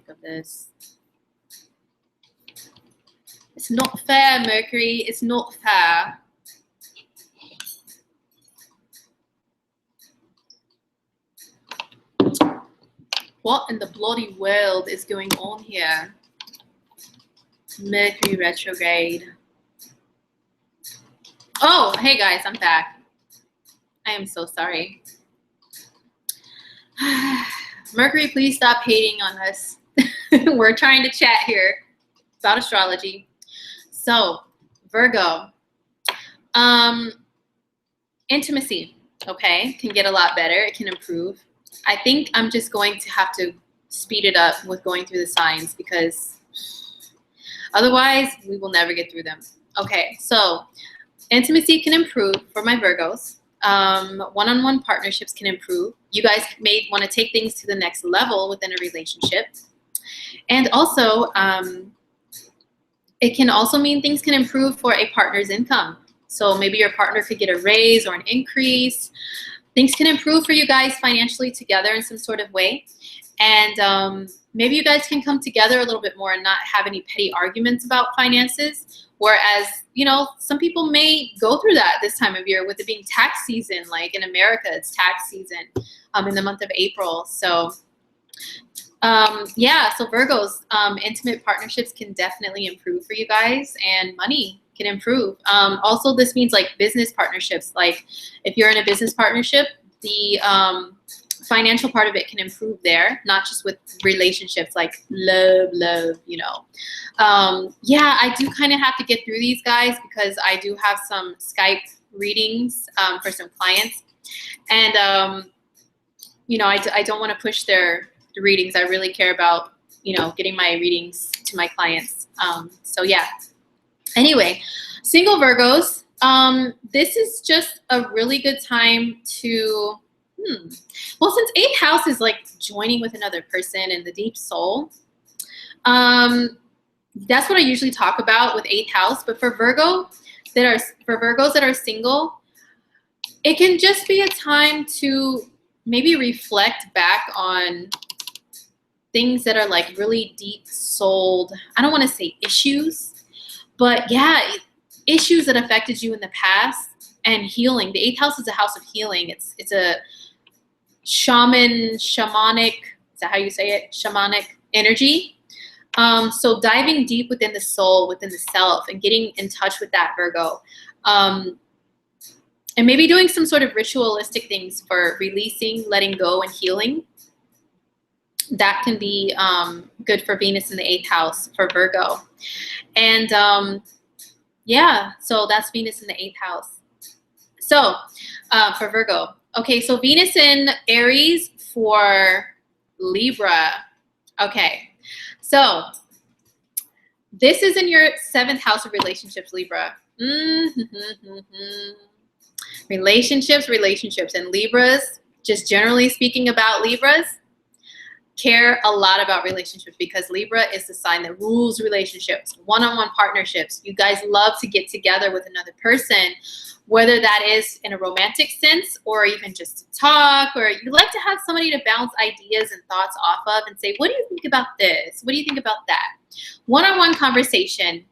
Of this. It's not fair, Mercury. It's not fair. What in the bloody world is going on here? Mercury retrograde. Oh, hey guys, I'm back. I am so sorry. Mercury, please stop hating on us. We're trying to chat here about astrology. So, Virgo. Intimacy, okay, can get a lot better. It can improve. I think I'm just going to have to speed it up with going through the signs because otherwise we will never get through them. Okay, so intimacy can improve for my Virgos. One-on-one partnerships can improve. You guys may want to take things to the next level within a relationship. And also, it can also mean things can improve for a partner's income. So maybe your partner could get a raise or an increase. Things can improve for you guys financially together in some sort of way. And maybe you guys can come together a little bit more and not have any petty arguments about finances. Whereas, you know, some people may go through that this time of year with it being tax season. Like in America, it's tax season in the month of April. So yeah, so Virgos, intimate partnerships can definitely improve for you guys, and money can improve. Also, this means like business partnerships. Like if you're in a business partnership, the financial part of it can improve there, not just with relationships like love, you know. Yeah, I do kind of have to get through these guys because I do have some Skype readings for some clients. And, you know, I don't want to push their readings. I really care about, you know, getting my readings to my clients. So yeah. Anyway, single Virgos, this is just a really good time to, well, since 8th house is like joining with another person in the deep soul, that's what I usually talk about with 8th house. But for Virgos that are single, it can just be a time to maybe reflect back on things that are like really deep souled, I don't want to say issues, but yeah, issues that affected you in the past, and healing. The 8th house is a house of healing. It's a shamanic, is that how you say it? Shamanic energy. So diving deep within the soul, within the self, and getting in touch with that, Virgo. And maybe doing some sort of ritualistic things for releasing, letting go, and healing. That can be good for Venus in the 8th house for Virgo. And yeah, so that's Venus in the 8th house. So for Virgo. Okay, so Venus in Aries for Libra. Okay, so this is in your 7th house of relationships, Libra. Relationships. And Libras, just generally speaking about Libras, care a lot about relationships because Libra is the sign that rules relationships, one-on-one partnerships. You guys love to get together with another person, whether that is in a romantic sense or even just to talk, or you like to have somebody to bounce ideas and thoughts off of and say, what do you think about this? What do you think about that? One-on-one conversation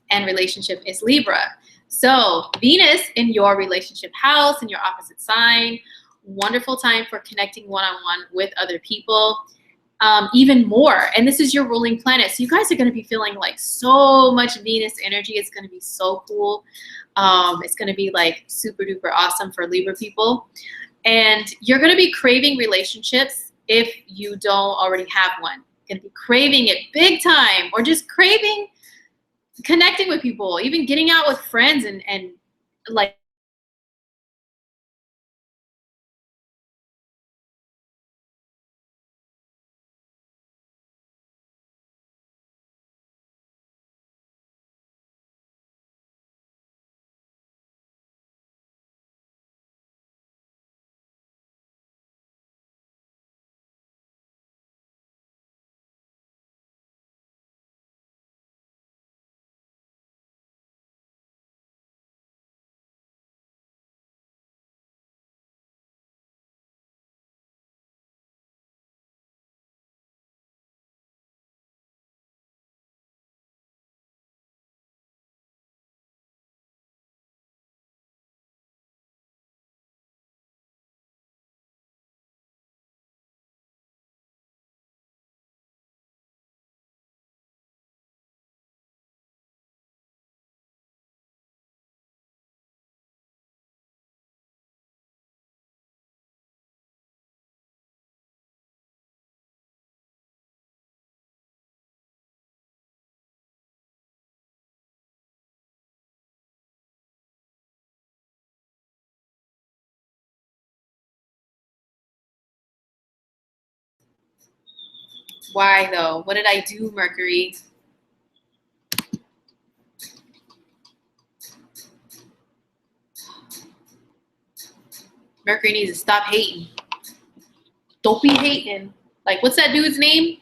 and relationship is Libra. So Venus in your relationship house, in your opposite sign, wonderful time for connecting one-on-one with other people. Even more, and this is your ruling planet, so you guys are going to be feeling like so much Venus energy. It's going to be so cool. It's going to be like super duper awesome for Libra people, and you're going to be craving relationships if you don't already have one. You're going to be craving it big time, or just craving connecting with people, even getting out with friends and like Why though? What did I do, Mercury? Mercury needs to stop hating. Don't be hating. Like, what's that dude's name?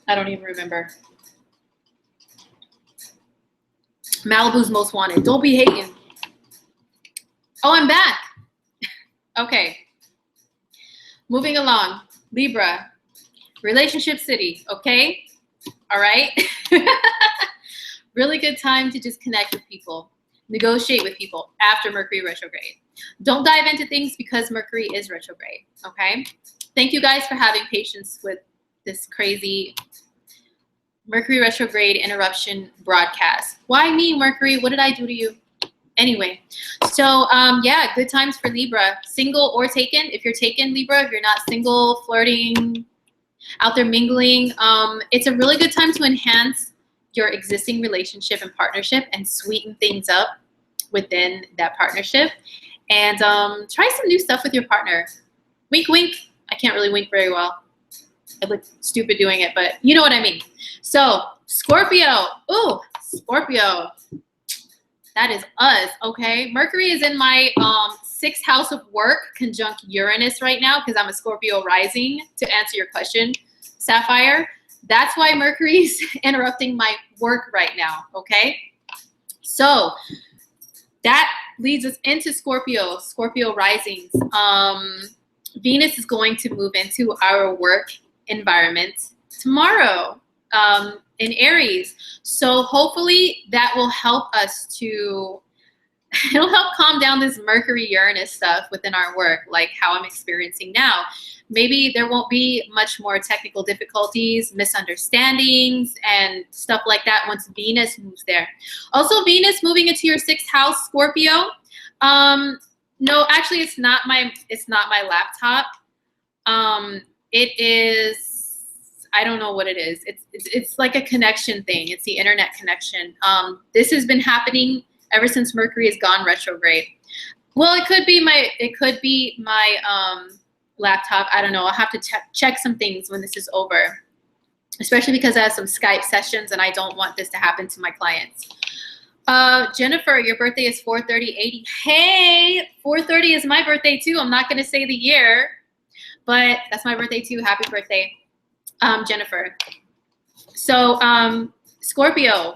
I don't even remember. Malibu's Most Wanted. Don't be hating. Oh, I'm back. Okay. Moving along. Libra. Relationship city. Okay. All right. Really good time to just connect with people. Negotiate with people after Mercury retrograde. Don't dive into things because Mercury is retrograde. Okay. Thank you guys for having patience with this crazy Mercury retrograde interruption broadcast. Why me, Mercury? What did I do to you? Anyway, so yeah, good times for Libra. Single or taken. If you're taken, Libra, if you're not single, flirting, out there mingling, it's a really good time to enhance your existing relationship and partnership and sweeten things up within that partnership. And try some new stuff with your partner. Wink, wink. I can't really wink very well. I look stupid doing it, but you know what I mean. So, Scorpio. Ooh, Scorpio. That is us, okay? Mercury is in my 6th house of work, conjunct Uranus right now, because I'm a Scorpio rising, to answer your question, Sapphire. That's why Mercury's interrupting my work right now, okay? So, that leads us into Scorpio risings. Venus is going to move into our work environment tomorrow in Aries. So hopefully that will help us to, it'll help calm down this Mercury Uranus stuff within our work, like how I'm experiencing now. Maybe there won't be much more technical difficulties, misunderstandings, and stuff like that once Venus moves there. Also, Venus moving into your 6th house, Scorpio. No, actually, it's not my laptop. It is, I don't know what it is. It's like a connection thing. It's the internet connection. This has been happening ever since Mercury has gone retrograde. Well, it could be my laptop. I don't know. I'll have to check some things when this is over, especially because I have some Skype sessions and I don't want this to happen to my clients. Jennifer, your birthday is 4/30/80. Hey, 4/30 is my birthday too. I'm not going to say the year, but that's my birthday too. Happy birthday, Jennifer. So, Scorpio,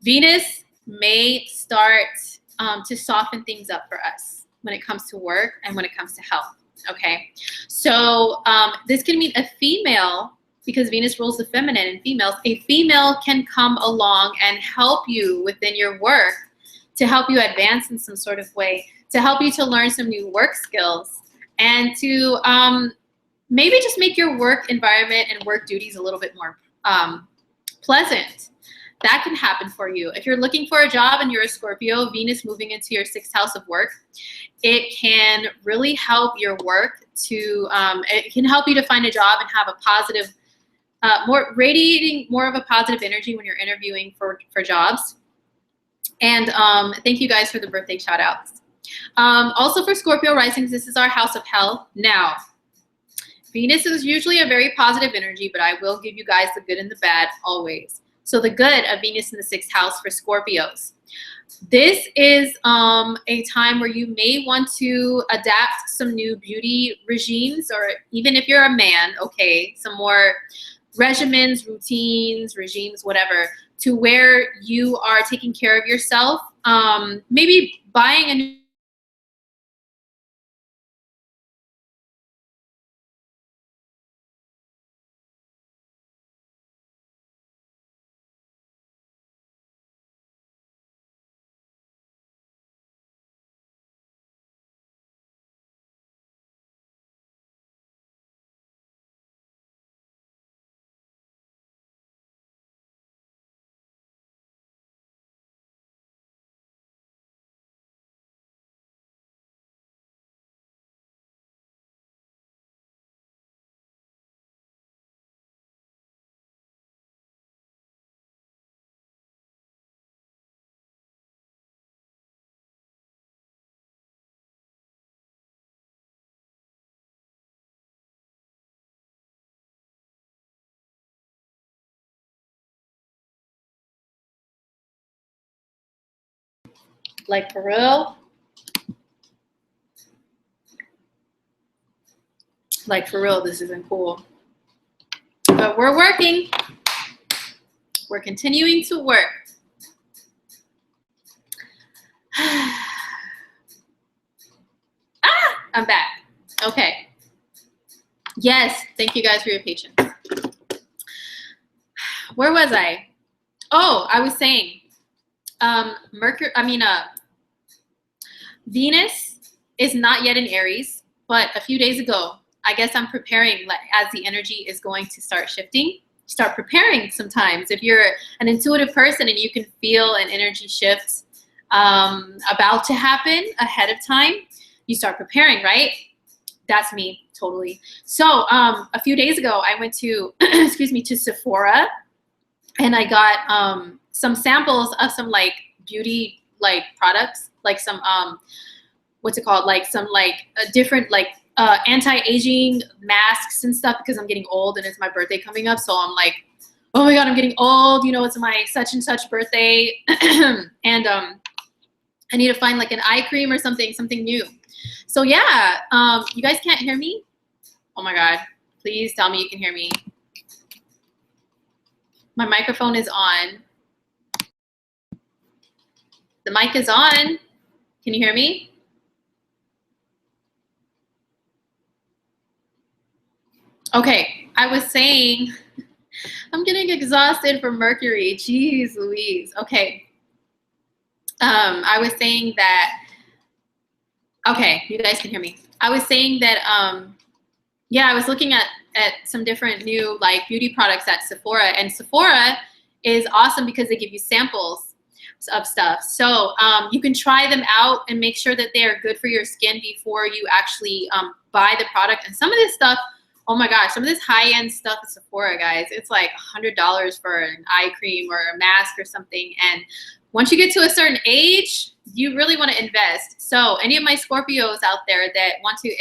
Venus may start to soften things up for us when it comes to work and when it comes to health. Okay, so this can mean a female, because Venus rules the feminine and females. A female can come along and help you within your work, to help you advance in some sort of way, to help you to learn some new work skills, and to maybe just make your work environment and work duties a little bit more pleasant. That can happen for you. If you're looking for a job and you're a Scorpio, Venus moving into your 6th house of work, it can really help your work to, it can help you to find a job and have a positive, radiating more of a positive energy when you're interviewing for jobs. And thank you guys for the birthday shout outs. Also for Scorpio risings, this is our house of health. Now, Venus is usually a very positive energy, but I will give you guys the good and the bad always. So the good of Venus in the 6th house for Scorpios. This is a time where you may want to adapt some new beauty regimes, or even if you're a man, okay, some more regimens, routines, regimes, whatever, to where you are taking care of yourself. Maybe buying a new Like for real. Like for real, this isn't cool. But we're working. We're continuing to work. I'm back. Okay. Yes, thank you guys for your patience. Where was I? Oh, I was saying, Venus is not yet in Aries, but a few days ago, I guess I'm preparing, like, as the energy is going to start shifting. Start preparing sometimes. If you're an intuitive person and you can feel an energy shift about to happen ahead of time, you start preparing, right? That's me, totally. So a few days ago, I went to, excuse me, to Sephora, and I got some samples of some like beauty like products, like some what's it called, like some like different like anti-aging masks and stuff, because I'm getting old and it's my birthday coming up. So I'm like, oh my god, I'm getting old, you know, it's my such and such birthday. And I need to find like an eye cream or something new. So yeah, you guys can't hear me? Oh my god, please tell me you can hear me. My microphone is on. The mic is on. Can you hear me? Okay, I was saying, I'm getting exhausted from Mercury. Jeez Louise. Okay. I was saying that, okay, you guys can hear me. I was saying that, yeah, I was looking at some different new like beauty products at Sephora, and Sephora is awesome because they give you samples of stuff. So you can try them out and make sure that they are good for your skin before you actually buy the product. And some of this stuff, oh my gosh, some of this high-end stuff at Sephora, guys, it's like $100 for an eye cream or a mask or something. And once you get to a certain age, you really want to invest. So any of my Scorpios out there that want to,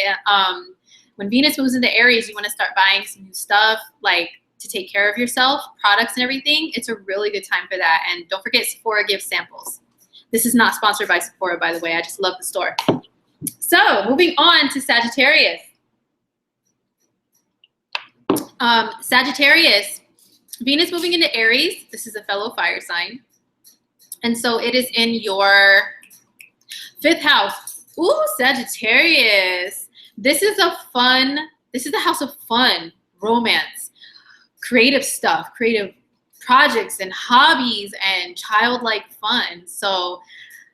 when Venus moves into Aries, you want to start buying some new stuff, like to take care of yourself, products and everything. It's a really good time for that. And don't forget, Sephora gives samples. This is not sponsored by Sephora, by the way. I just love the store. So moving on to Sagittarius. Sagittarius, Venus moving into Aries. This is a fellow fire sign. And so it is in your 5th house. Ooh, Sagittarius. This is the house of fun, romance, creative stuff, creative projects and hobbies and childlike fun. So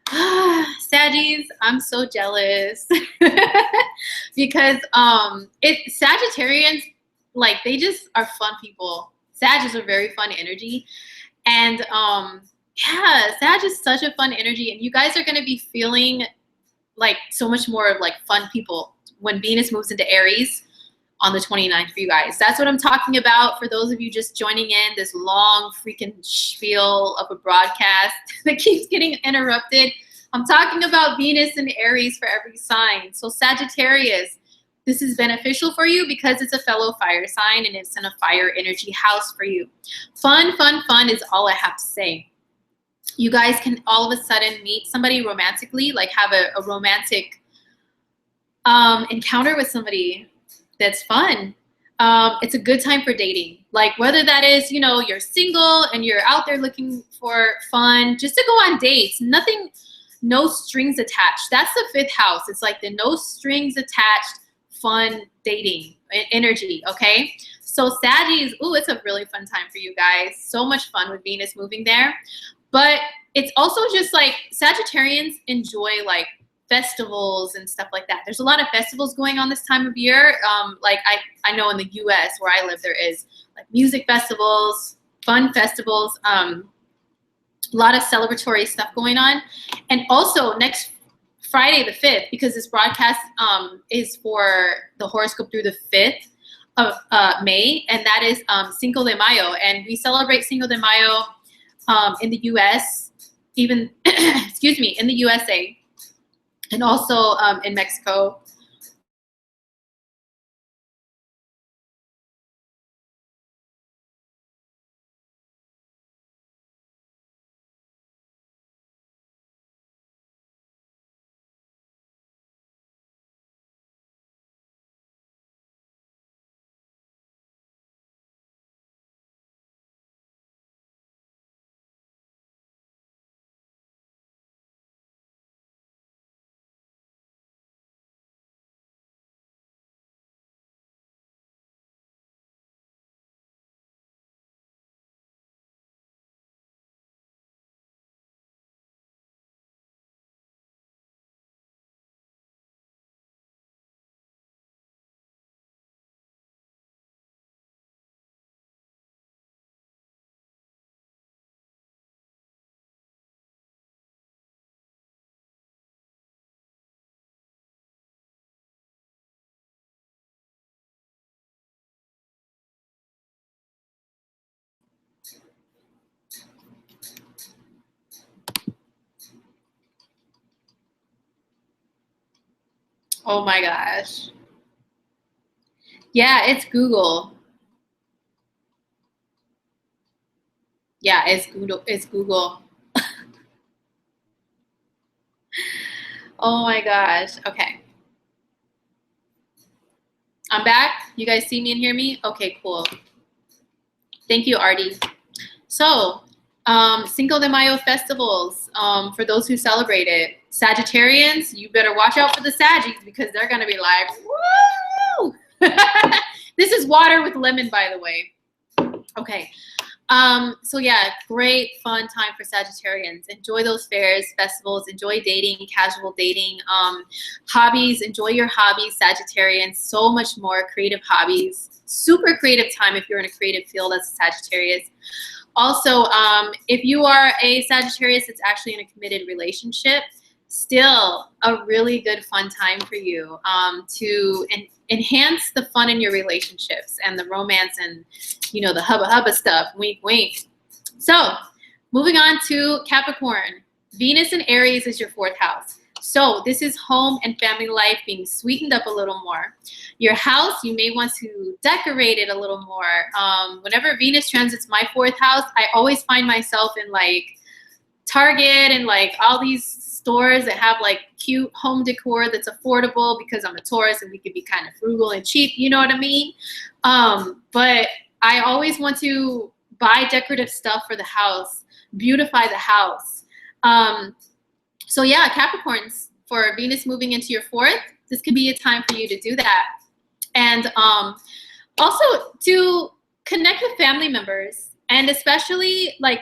Saggies, I'm so jealous because Sagittarians, like, they just are fun people. Sag is a very fun energy. And yeah, Sag is such a fun energy, and you guys are going to be feeling like so much more of like fun people when Venus moves into Aries on the 29th for you guys. That's what I'm talking about. For those of you just joining in, this long freaking spiel of a broadcast that keeps getting interrupted, I'm talking about Venus and Aries for every sign. So Sagittarius, this is beneficial for you because it's a fellow fire sign and it's in a fire energy house for you. Fun, fun, fun is all I have to say. You guys can all of a sudden meet somebody romantically, like have a romantic encounter with somebody that's fun. It's a good time for dating. Like whether that is, you know, you're single and you're out there looking for fun, just to go on dates. Nothing, no strings attached. That's the 5th house. It's like the no strings attached, fun dating energy, okay? So Saggies, ooh, it's a really fun time for you guys. So much fun with Venus moving there. But it's also just like Sagittarians enjoy like festivals and stuff like that. There's a lot of festivals going on this time of year. Like I know in the US where I live, there is like music festivals, fun festivals, a lot of celebratory stuff going on. And also next Friday the 5th, because this broadcast is for the horoscope through the 5th of May, and that is Cinco de Mayo. And we celebrate Cinco de Mayo in the US, even, excuse me, in the USA, and also in Mexico. Oh my gosh. Yeah, it's Google. Yeah, it's Google. It's Google. Oh my gosh. Okay. I'm back. You guys see me and hear me? Okay, cool. Thank you, Artie. So, Cinco de Mayo festivals, for those who celebrate it. Sagittarians, you better watch out for the Saggies because they're going to be like, woo! This is water with lemon, by the way. Okay. So yeah, great fun time for Sagittarians. Enjoy those fairs, festivals, enjoy dating, casual dating, hobbies, enjoy your hobbies, Sagittarians, so much more creative hobbies. Super creative time if you're in a creative field as a Sagittarius. Also, if you are a Sagittarius that's actually in a committed relationship, still a really good fun time for you to enhance the fun in your relationships and the romance and, you know, the hubba hubba stuff. Wink, wink. So, moving on to Capricorn. Venus in Aries is your 4th house. So this is home and family life being sweetened up a little more. Your house, you may want to decorate it a little more. Whenever Venus transits my 4th house, I always find myself in like Target and like all these stores that have like cute home decor that's affordable because I'm a Taurus and we could be kind of frugal and cheap, you know what I mean? But I always want to buy decorative stuff for the house, beautify the house. So yeah, Capricorns, for Venus moving into your 4th, this could be a time for you to do that. And also to connect with family members, and especially like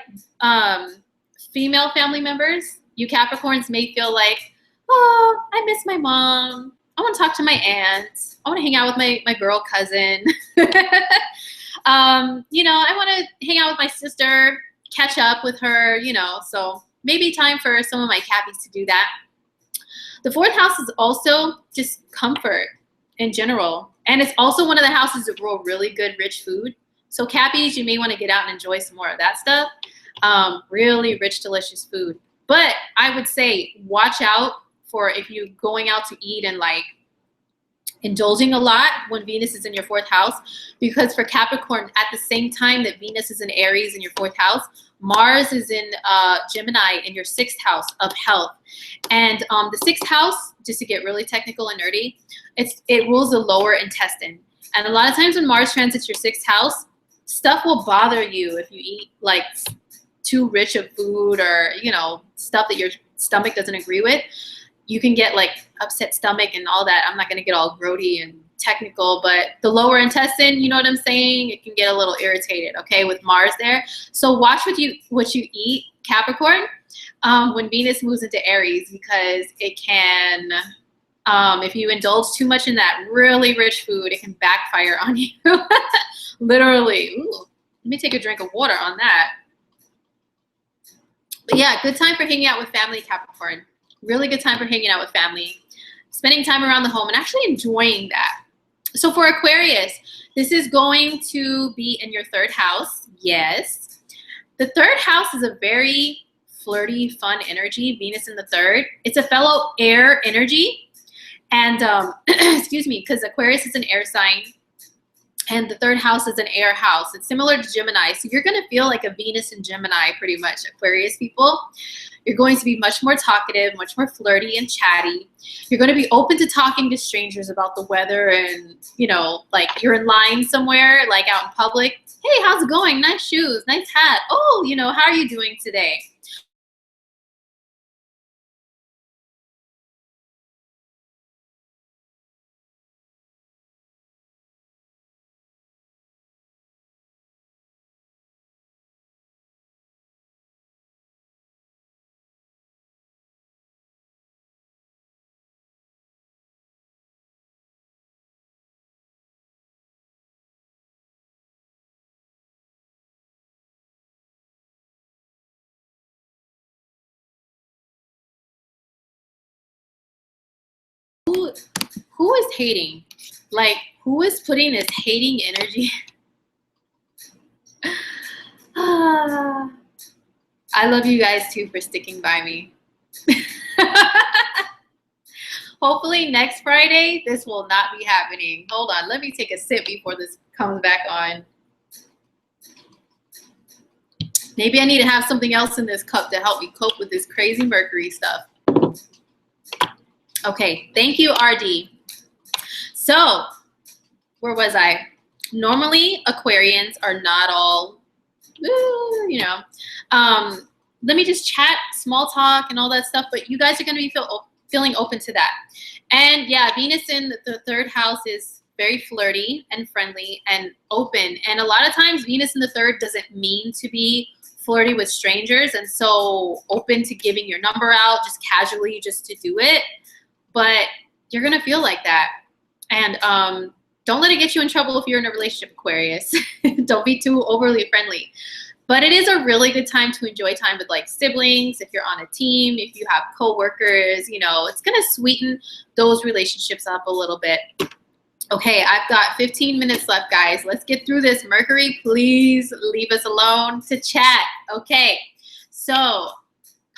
female family members. You Capricorns may feel like, oh, I miss my mom. I want to talk to my aunt. I want to hang out with my girl cousin. You know, I want to hang out with my sister, catch up with her, you know, so maybe time for some of my Cappies to do that. The 4th house is also just comfort in general. And it's also one of the houses that grow really good, rich food. So Cappies, you may want to get out and enjoy some more of that stuff. Really rich, delicious food. But I would say watch out for if you're going out to eat and like indulging a lot when Venus is in your 4th house, because for Capricorn, at the same time that Venus is in Aries in your 4th house, Mars is in Gemini in your 6th house of health. And the 6th house, just to get really technical and nerdy, it rules the lower intestine. And a lot of times when Mars transits your 6th house, stuff will bother you if you eat like too rich of food or, you know, stuff that your stomach doesn't agree with. You can get like upset stomach and all that. I'm not going to get all grody and technical, but the lower intestine, you know what I'm saying? It can get a little irritated, okay, with Mars there. So watch what you eat, Capricorn, when Venus moves into Aries, because it can, if you indulge too much in that really rich food, it can backfire on you. Literally. Ooh, let me take a drink of water on that. But yeah, good time for hanging out with family, Capricorn. Really good time for hanging out with family, spending time around the home, and actually enjoying that. So for Aquarius, this is going to be in your 3rd house. Yes. The 3rd house is a very flirty, fun energy. Venus in the 3rd. It's a fellow air energy. And excuse me, because Aquarius is an air sign. And the 3rd house is an air house. It's similar to Gemini. So you're going to feel like a Venus in Gemini, pretty much, Aquarius people. You're going to be much more talkative, much more flirty and chatty. You're going to be open to talking to strangers about the weather and, you know, like you're in line somewhere, like out in public. Hey, how's it going? Nice shoes, nice hat. Oh, you know, how are you doing today? Who is hating? Like, who is putting this hating energy? I love you guys too for sticking by me. Hopefully next Friday, this will not be happening. Hold on, let me take a sip before this comes back on. Maybe I need to have something else in this cup to help me cope with this crazy Mercury stuff. Okay, thank you, RD. So, where was I? Normally, Aquarians are not all, you know. Let me just chat, small talk, and all that stuff. But you guys are going to be feeling open to that. And yeah, Venus in the third house is very flirty and friendly and open. And a lot of times, Venus in the third doesn't mean to be flirty with strangers and so open to giving your number out just casually just to do it. But you're going to feel like that. And don't let it get you in trouble if you're in a relationship, Aquarius. Don't be too overly friendly. But it is a really good time to enjoy time with like siblings, if you're on a team, if you have coworkers, you know, it's going to sweeten those relationships up a little bit. Okay, I've got 15 minutes left, guys. Let's get through this. Mercury, please leave us alone to chat. Okay, so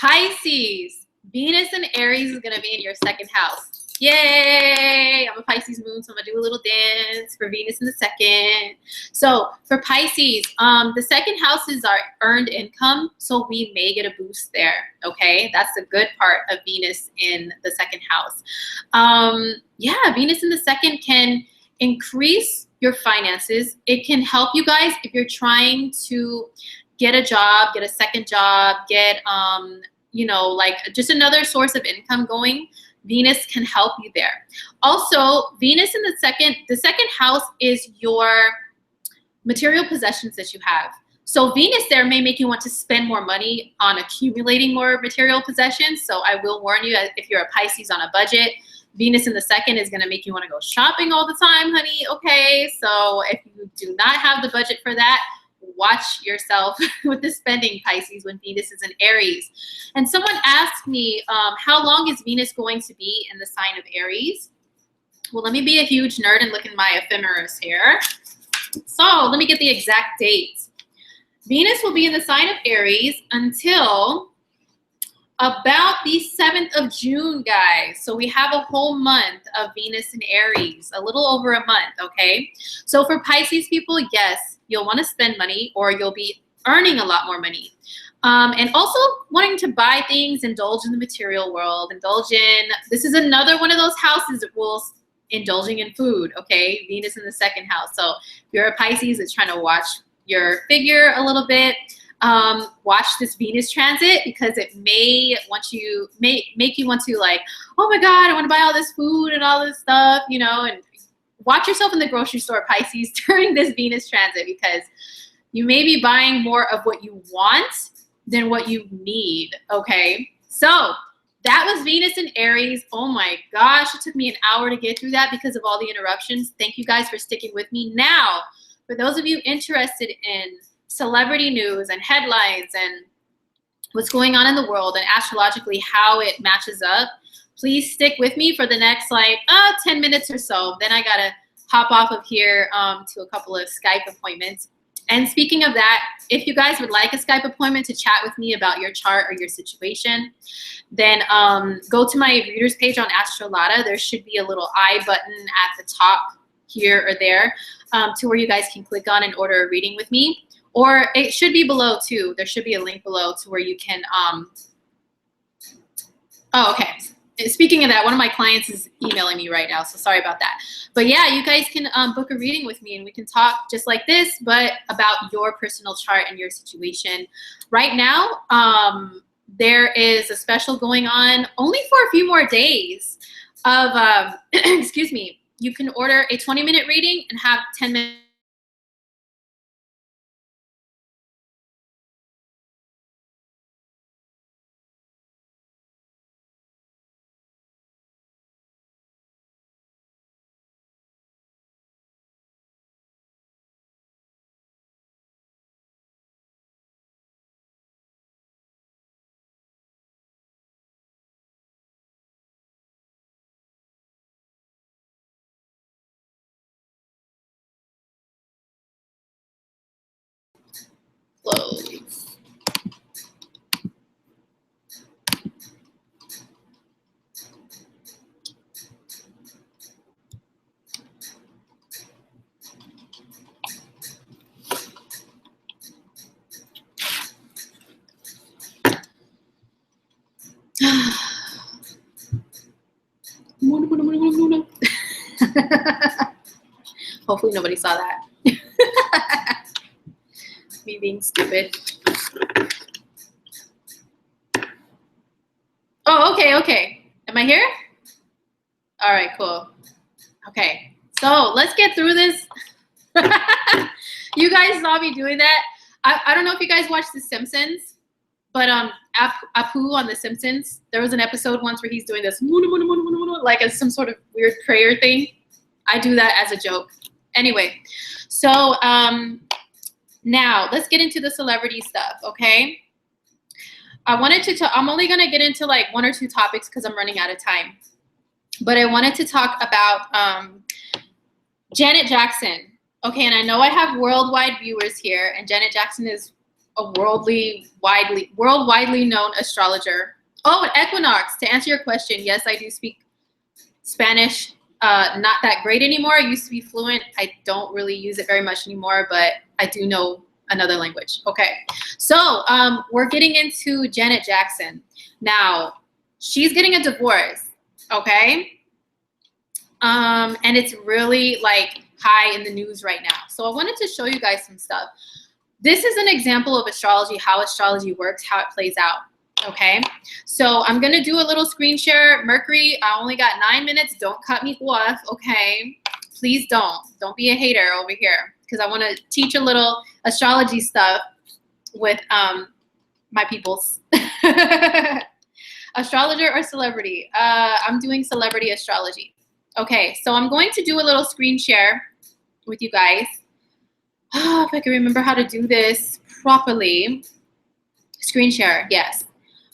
Pisces, Venus and Aries is going to be in your second house. Yay! I'm a Pisces moon, so I'm going to do a little dance for Venus in the second. So for Pisces, the second house is our earned income, so we may get a boost there, okay? That's the good part of Venus in the second house. Yeah, Venus in the second can increase your finances. It can help you guys if you're trying to get a job, get a second job, get, you know, like just another source of income going. Venus can help you there. Also, Venus in the second house is your material possessions that you have. So Venus there may make you want to spend more money on accumulating more material possessions. So I will warn you, if you're a Pisces on a budget, Venus in the second is going to make you want to go shopping all the time, honey. Okay, so if you do not have the budget for that, watch yourself with the spending, Pisces, when Venus is in Aries. And someone asked me, how long is Venus going to be in the sign of Aries? Well, let me be a huge nerd and look in my ephemeris here. So let me get the exact dates. Venus will be in the sign of Aries until about the 7th of June, guys. So we have a whole month of Venus in Aries, a little over a month, okay? So for Pisces people, yes, you'll want to spend money or you'll be earning a lot more money. And also wanting to buy things, indulge in the material world, this is another one of those houses that will indulging in food, okay? Venus in the second house. So if you're a Pisces that's trying to watch your figure a little bit, watch this Venus transit because it may make you want to like, oh my God, I want to buy all this food and all this stuff, you know, and watch yourself in the grocery store, Pisces, during this Venus transit because you may be buying more of what you want than what you need, okay? So that was Venus in Aries. Oh my gosh, it took me an hour to get through that because of all the interruptions. Thank you guys for sticking with me. Now, for those of you interested in celebrity news and headlines and what's going on in the world and astrologically how it matches up, please stick with me for the next like 10 minutes or so. Then I gotta hop off of here to a couple of Skype appointments. And speaking of that, if you guys would like a Skype appointment to chat with me about your chart or your situation, then go to my readers page on Astrology. There should be a little I button at the top here or there to where you guys can click on and order a reading with me. Or it should be below too. There should be a link below to where you can, oh, okay. Speaking of that, one of my clients is emailing me right now, so sorry about that. But yeah, you guys can book a reading with me and we can talk just like this, but about your personal chart and your situation. Right now, there is a special going on only for a few more days of, excuse me, you can order a 20-minute reading and have 10 minutes. Close. Hopefully nobody saw that. Me being stupid. Oh, okay. Am I here? All right, cool. Okay, so let's get through this. You guys saw me doing that. I don't know if you guys watched The Simpsons, but Apu on The Simpsons, there was an episode once where he's doing this like as some sort of weird prayer thing. I do that as a joke. Anyway, so now let's get into the celebrity stuff, okay? I wanted to I'm only gonna get into like 1 or 2 topics because I'm running out of time. But I wanted to talk about Janet Jackson. Okay, and I know I have worldwide viewers here, and Janet Jackson is a worldwide known astrologer. Oh, and equinox. To answer your question, yes, I do speak Spanish. Not that great anymore. I used to be fluent. I don't really use it very much anymore, but I do know another language. Okay, so we're getting into Janet Jackson. Now, she's getting a divorce, okay? And it's really like high in the news right now. So I wanted to show you guys some stuff. This is an example of astrology, how astrology works, how it plays out. Okay, so I'm gonna do a little screen share. Mercury, I only got 9 minutes. Don't cut me off, okay? Please don't be a hater over here, because I want to teach a little astrology stuff with my peoples. Astrologer or celebrity? I'm doing celebrity astrology. Okay, so I'm going to do a little screen share with you guys. Oh, if I can remember how to do this properly. Screen share, yes.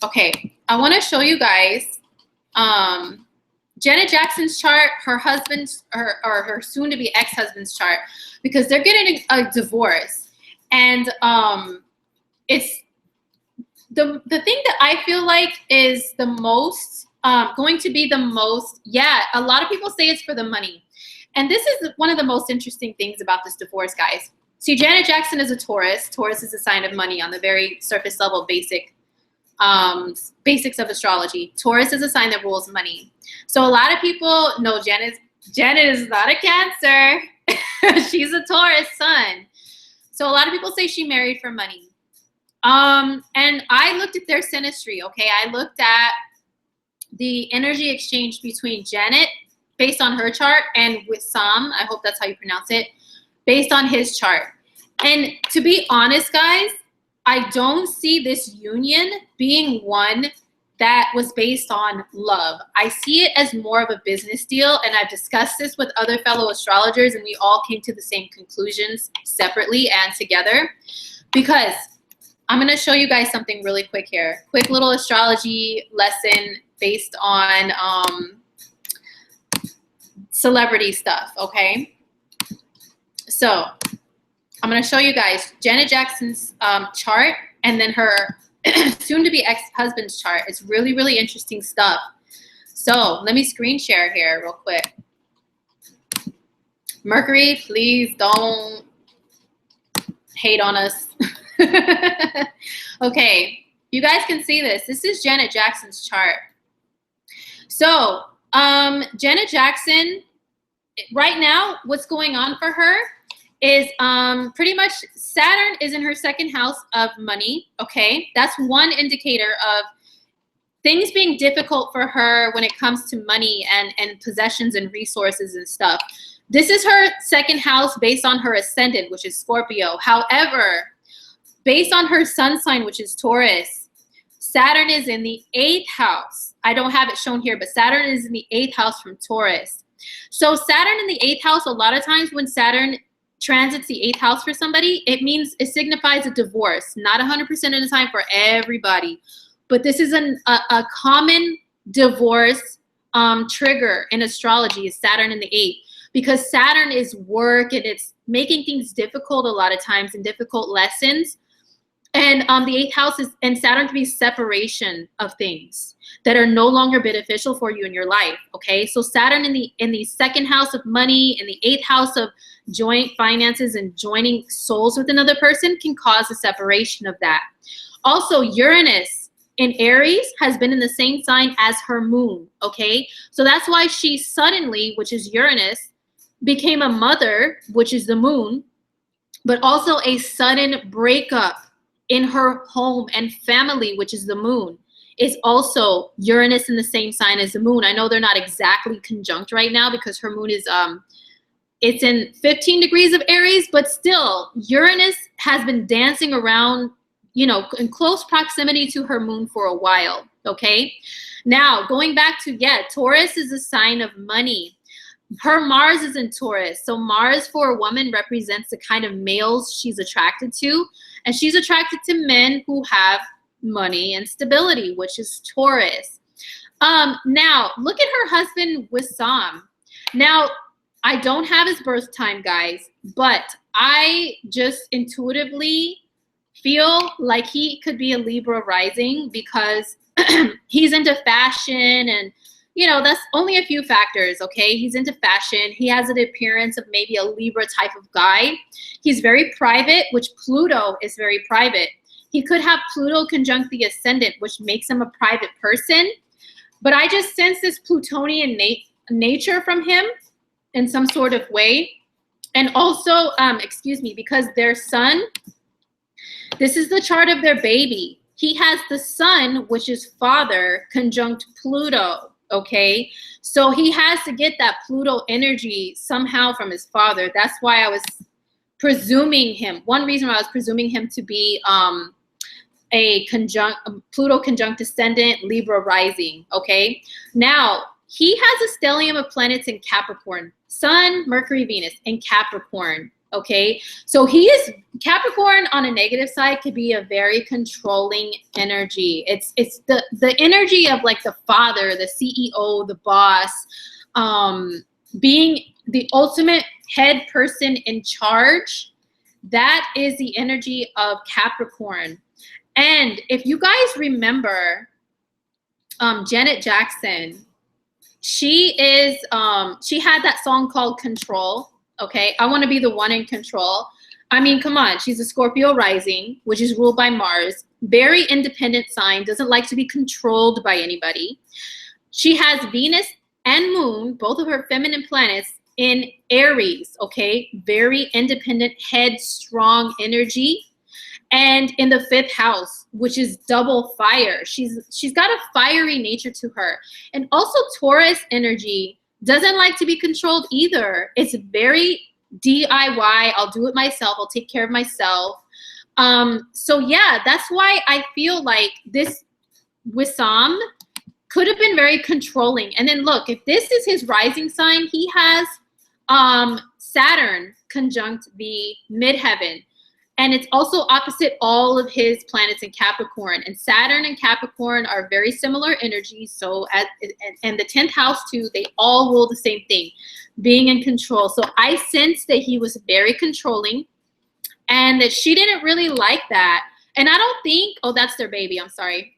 Okay, I want to show you guys Janet Jackson's chart, her husband's, or her soon-to-be ex-husband's chart, because they're getting a divorce. And it's the thing that I feel like is the most, going to be the most, yeah, a lot of people say it's for the money. And this is one of the most interesting things about this divorce, guys. See, Janet Jackson is a Taurus. Taurus is a sign of money on the very surface level basics of astrology. Taurus is a sign that rules money. So a lot of people know Janet is not a Cancer. She's a Taurus sun. So a lot of people say she married for money. And I looked at their synastry, okay? I looked at the energy exchange between Janet, based on her chart, and with Sam, I hope that's how you pronounce it, based on his chart. And to be honest, guys, I don't see this union being one that was based on love. I see it as more of a business deal, and I've discussed this with other fellow astrologers, and we all came to the same conclusions separately and together. Because I'm gonna show you guys something really quick here. Quick little astrology lesson based on celebrity stuff, okay? So I'm gonna show you guys Janet Jackson's chart, and then her soon-to-be ex-husband's chart. It's really, really interesting stuff. So let me screen share here real quick. Mercury, please don't hate on us. Okay, you guys can see this. This is Janet Jackson's chart. So Janet Jackson, right now, what's going on for her is pretty much Saturn is in her second house of money, okay? That's one indicator of things being difficult for her when it comes to money and possessions and resources and stuff. This is her second house based on her ascendant, which is Scorpio. However, based on her sun sign, which is Taurus, Saturn is in the 8th house. I don't have it shown here, but Saturn is in the 8th house from Taurus. So Saturn in the 8th house, a lot of times when Saturn transits the 8th house for somebody, it signifies a divorce. Not 100% of the time for everybody, but this is a common divorce trigger in astrology is Saturn in the 8th, because Saturn is work and it's making things difficult a lot of times and difficult lessons. And the 8th house is, and Saturn can be separation of things that are no longer beneficial for you in your life. Okay, so Saturn in the second house of money, in the 8th house of joint finances and joining souls with another person can cause a separation of that. Also, Uranus in Aries has been in the same sign as her moon. Okay, so that's why she suddenly, which is Uranus, became a mother, which is the moon, but also a sudden breakup in her home and family, which is the moon, is also Uranus in the same sign as the moon. I know they're not exactly conjunct right now because her moon is it's in 15 degrees of Aries, but still Uranus has been dancing around, you know, in close proximity to her moon for a while. Okay. Now going back to, yeah, Taurus is a sign of money. Her Mars is in Taurus. So Mars for a woman represents the kind of males she's attracted to. And she's attracted to men who have money and stability, which is Taurus. Now, look at her husband, Wissam. Now, I don't have his birth time, guys, but I just intuitively feel like he could be a Libra rising because he's into fashion and, you know, that's only a few factors, okay? He's into fashion. He has an appearance of maybe a Libra type of guy. He's very private, which Pluto is very private. He could have Pluto conjunct the ascendant, which makes him a private person. But I just sense this Plutonian nature from him in some sort of way. And also, excuse me, because their sun, this is the chart of their baby. He has the sun, which is father, conjunct Pluto, okay? So he has to get that Pluto energy somehow from his father. That's why I was presuming him. One reason why I was presuming him to be a Pluto conjunct ascendant, Libra rising, okay? Now, he has a stellium of planets in Capricorn, Sun, Mercury, Venus in Capricorn, okay? So he is, Capricorn on a negative side could be a very controlling energy. It's the energy of like the father, the CEO, the boss, being the ultimate head person in charge. That is the energy of Capricorn. And if you guys remember, Janet Jackson, she had that song called Control. Okay, I want to be the one in control. I mean, come on, she's a Scorpio rising, which is ruled by Mars. Very independent sign, doesn't like to be controlled by anybody. She has Venus and Moon, both of her feminine planets, in Aries. Okay, very independent, headstrong energy. And in the 5th house, which is double fire. She's got a fiery nature to her. And also Taurus energy doesn't like to be controlled either. It's very DIY. I'll do it myself. I'll take care of myself. So yeah, that's why I feel like this Wissam could have been very controlling. And then look, if this is his rising sign, he has Saturn conjunct the midheaven. And it's also opposite all of his planets in Capricorn. And Saturn and Capricorn are very similar energies. So, and the 10th house too, they all rule the same thing, being in control. So I sense that he was very controlling and that she didn't really like that. And I don't think, oh, that's their baby. I'm sorry.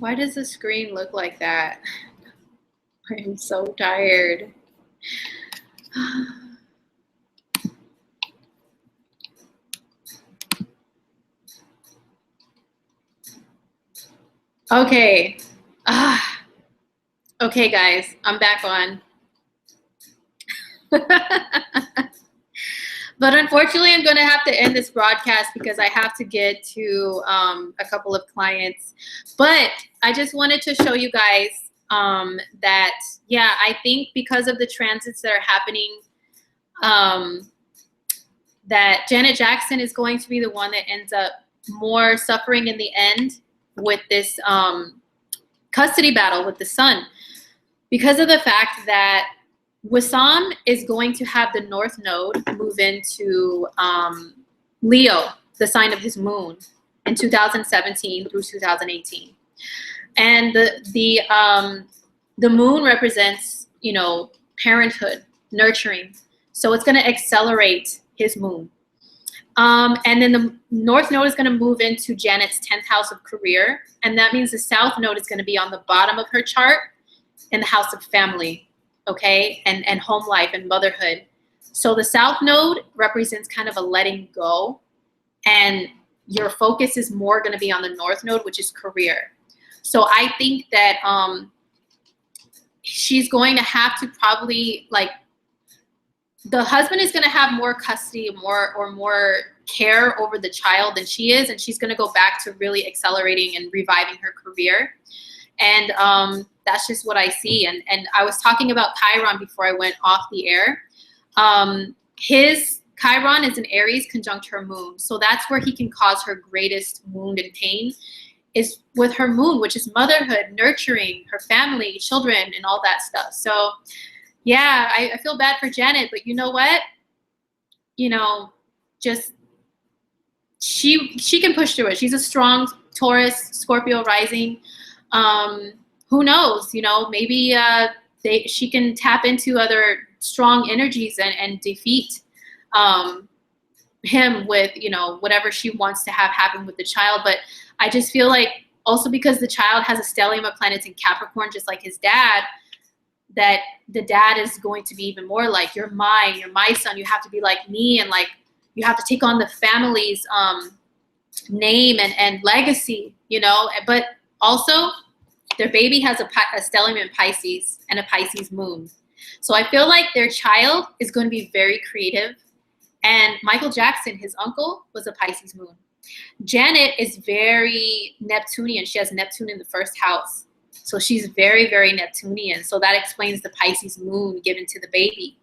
Why does the screen look like that? I am so tired. Okay. Okay, guys, I'm back on. But unfortunately, I'm going to have to end this broadcast because I have to get to a couple of clients. But I just wanted to show you guys that, yeah, I think because of the transits that are happening, that Janet Jackson is going to be the one that ends up more suffering in the end with this custody battle with the sun, because of the fact that Wissam is going to have the North Node move into Leo, the sign of his moon, in 2017 through 2018. And the moon represents, you know, parenthood, nurturing. So it's going to accelerate his moon. And then the North Node is going to move into Janet's 10th house of career. And that means the South Node is going to be on the bottom of her chart in the house of family, okay, and home life and motherhood. So the South Node represents kind of a letting go. And your focus is more going to be on the North Node, which is career. So I think that she's going to have to probably, like, the husband is going to have more custody, more care over the child than she is, and she's going to go back to really accelerating and reviving her career. And that's just what I see. And I was talking about Chiron before I went off the air. His Chiron is in Aries conjunct her moon, so that's where he can cause her greatest wound and pain, is with her moon, which is motherhood, nurturing her family, children, and all that stuff. So yeah, I feel bad for Janet, but you know what? You know, just she can push through it. She's a strong Taurus, Scorpio rising. Who knows? You know, maybe she can tap into other strong energies and defeat him with, you know, whatever she wants to have happen with the child. But I just feel like also because the child has a stellium of planets in Capricorn, just like his dad, that the dad is going to be even more like, you're mine, you're my son, you have to be like me, and like you have to take on the family's name and legacy, you know. But also their baby has a stellium in Pisces and a Pisces moon. So I feel like their child is going to be very creative. And Michael Jackson, his uncle, was a Pisces moon. Janet is very Neptunian. She has Neptune in the first house. So she's very, very Neptunian. So that explains the Pisces moon given to the baby.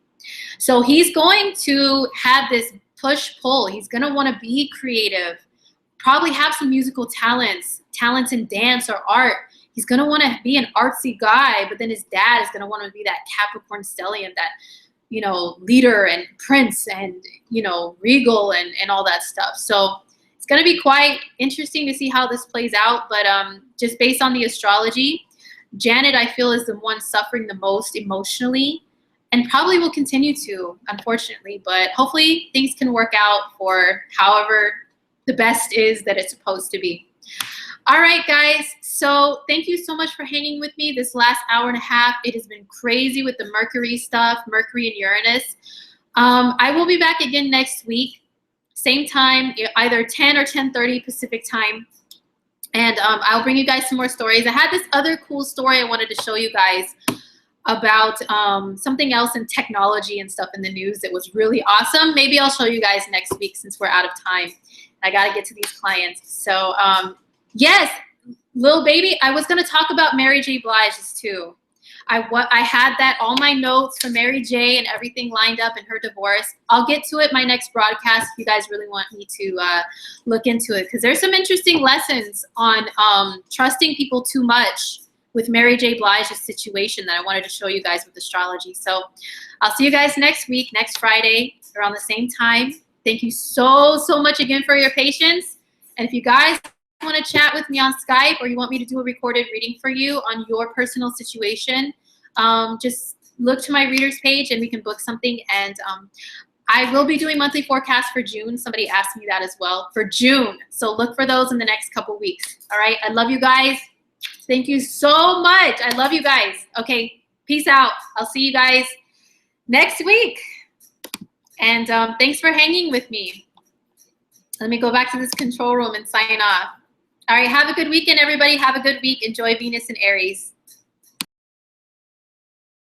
So he's going to have this push-pull. He's going to want to be creative, probably have some musical talents in dance or art. He's going to want to be an artsy guy, but then his dad is going to want to be that Capricorn stellium, that, you know, leader and prince and, you know, regal and all that stuff. So it's going to be quite interesting to see how this plays out. But just based on the astrology, Janet, I feel, is the one suffering the most emotionally, and probably will continue to, unfortunately. But hopefully things can work out for however the best is that it's supposed to be. All right, guys. So thank you so much for hanging with me this last hour and a half. It has been crazy with the Mercury stuff, Mercury and Uranus. I will be back again next week, same time, either 10 or 10:30 Pacific time. And I'll bring you guys some more stories. I had this other cool story I wanted to show you guys about something else in technology and stuff in the news that was really awesome. Maybe I'll show you guys next week since we're out of time. I got to get to these clients. So yes, Lil Baby, I was going to talk about Mary J. Blige's too. I had that, all my notes for Mary J. and everything lined up in her divorce. I'll get to it my next broadcast if you guys really want me to look into it, because there's some interesting lessons on trusting people too much with Mary J. Blige's situation that I wanted to show you guys with astrology. So I'll see you guys next week, next Friday, around the same time. Thank you so much again for your patience. And if you guys want to chat with me on Skype, or you want me to do a recorded reading for you on your personal situation, just look to my readers page and we can book something. And I will be doing monthly forecasts for June. Somebody asked me that as well for June. So look for those in the next couple weeks. All right. I love you guys. Thank you so much. I love you guys. Okay, peace out. I'll see you guys next week. And thanks for hanging with me. Let me go back to this control room and sign off. All right, have a good weekend, everybody. Have a good week. Enjoy Venus and Aries.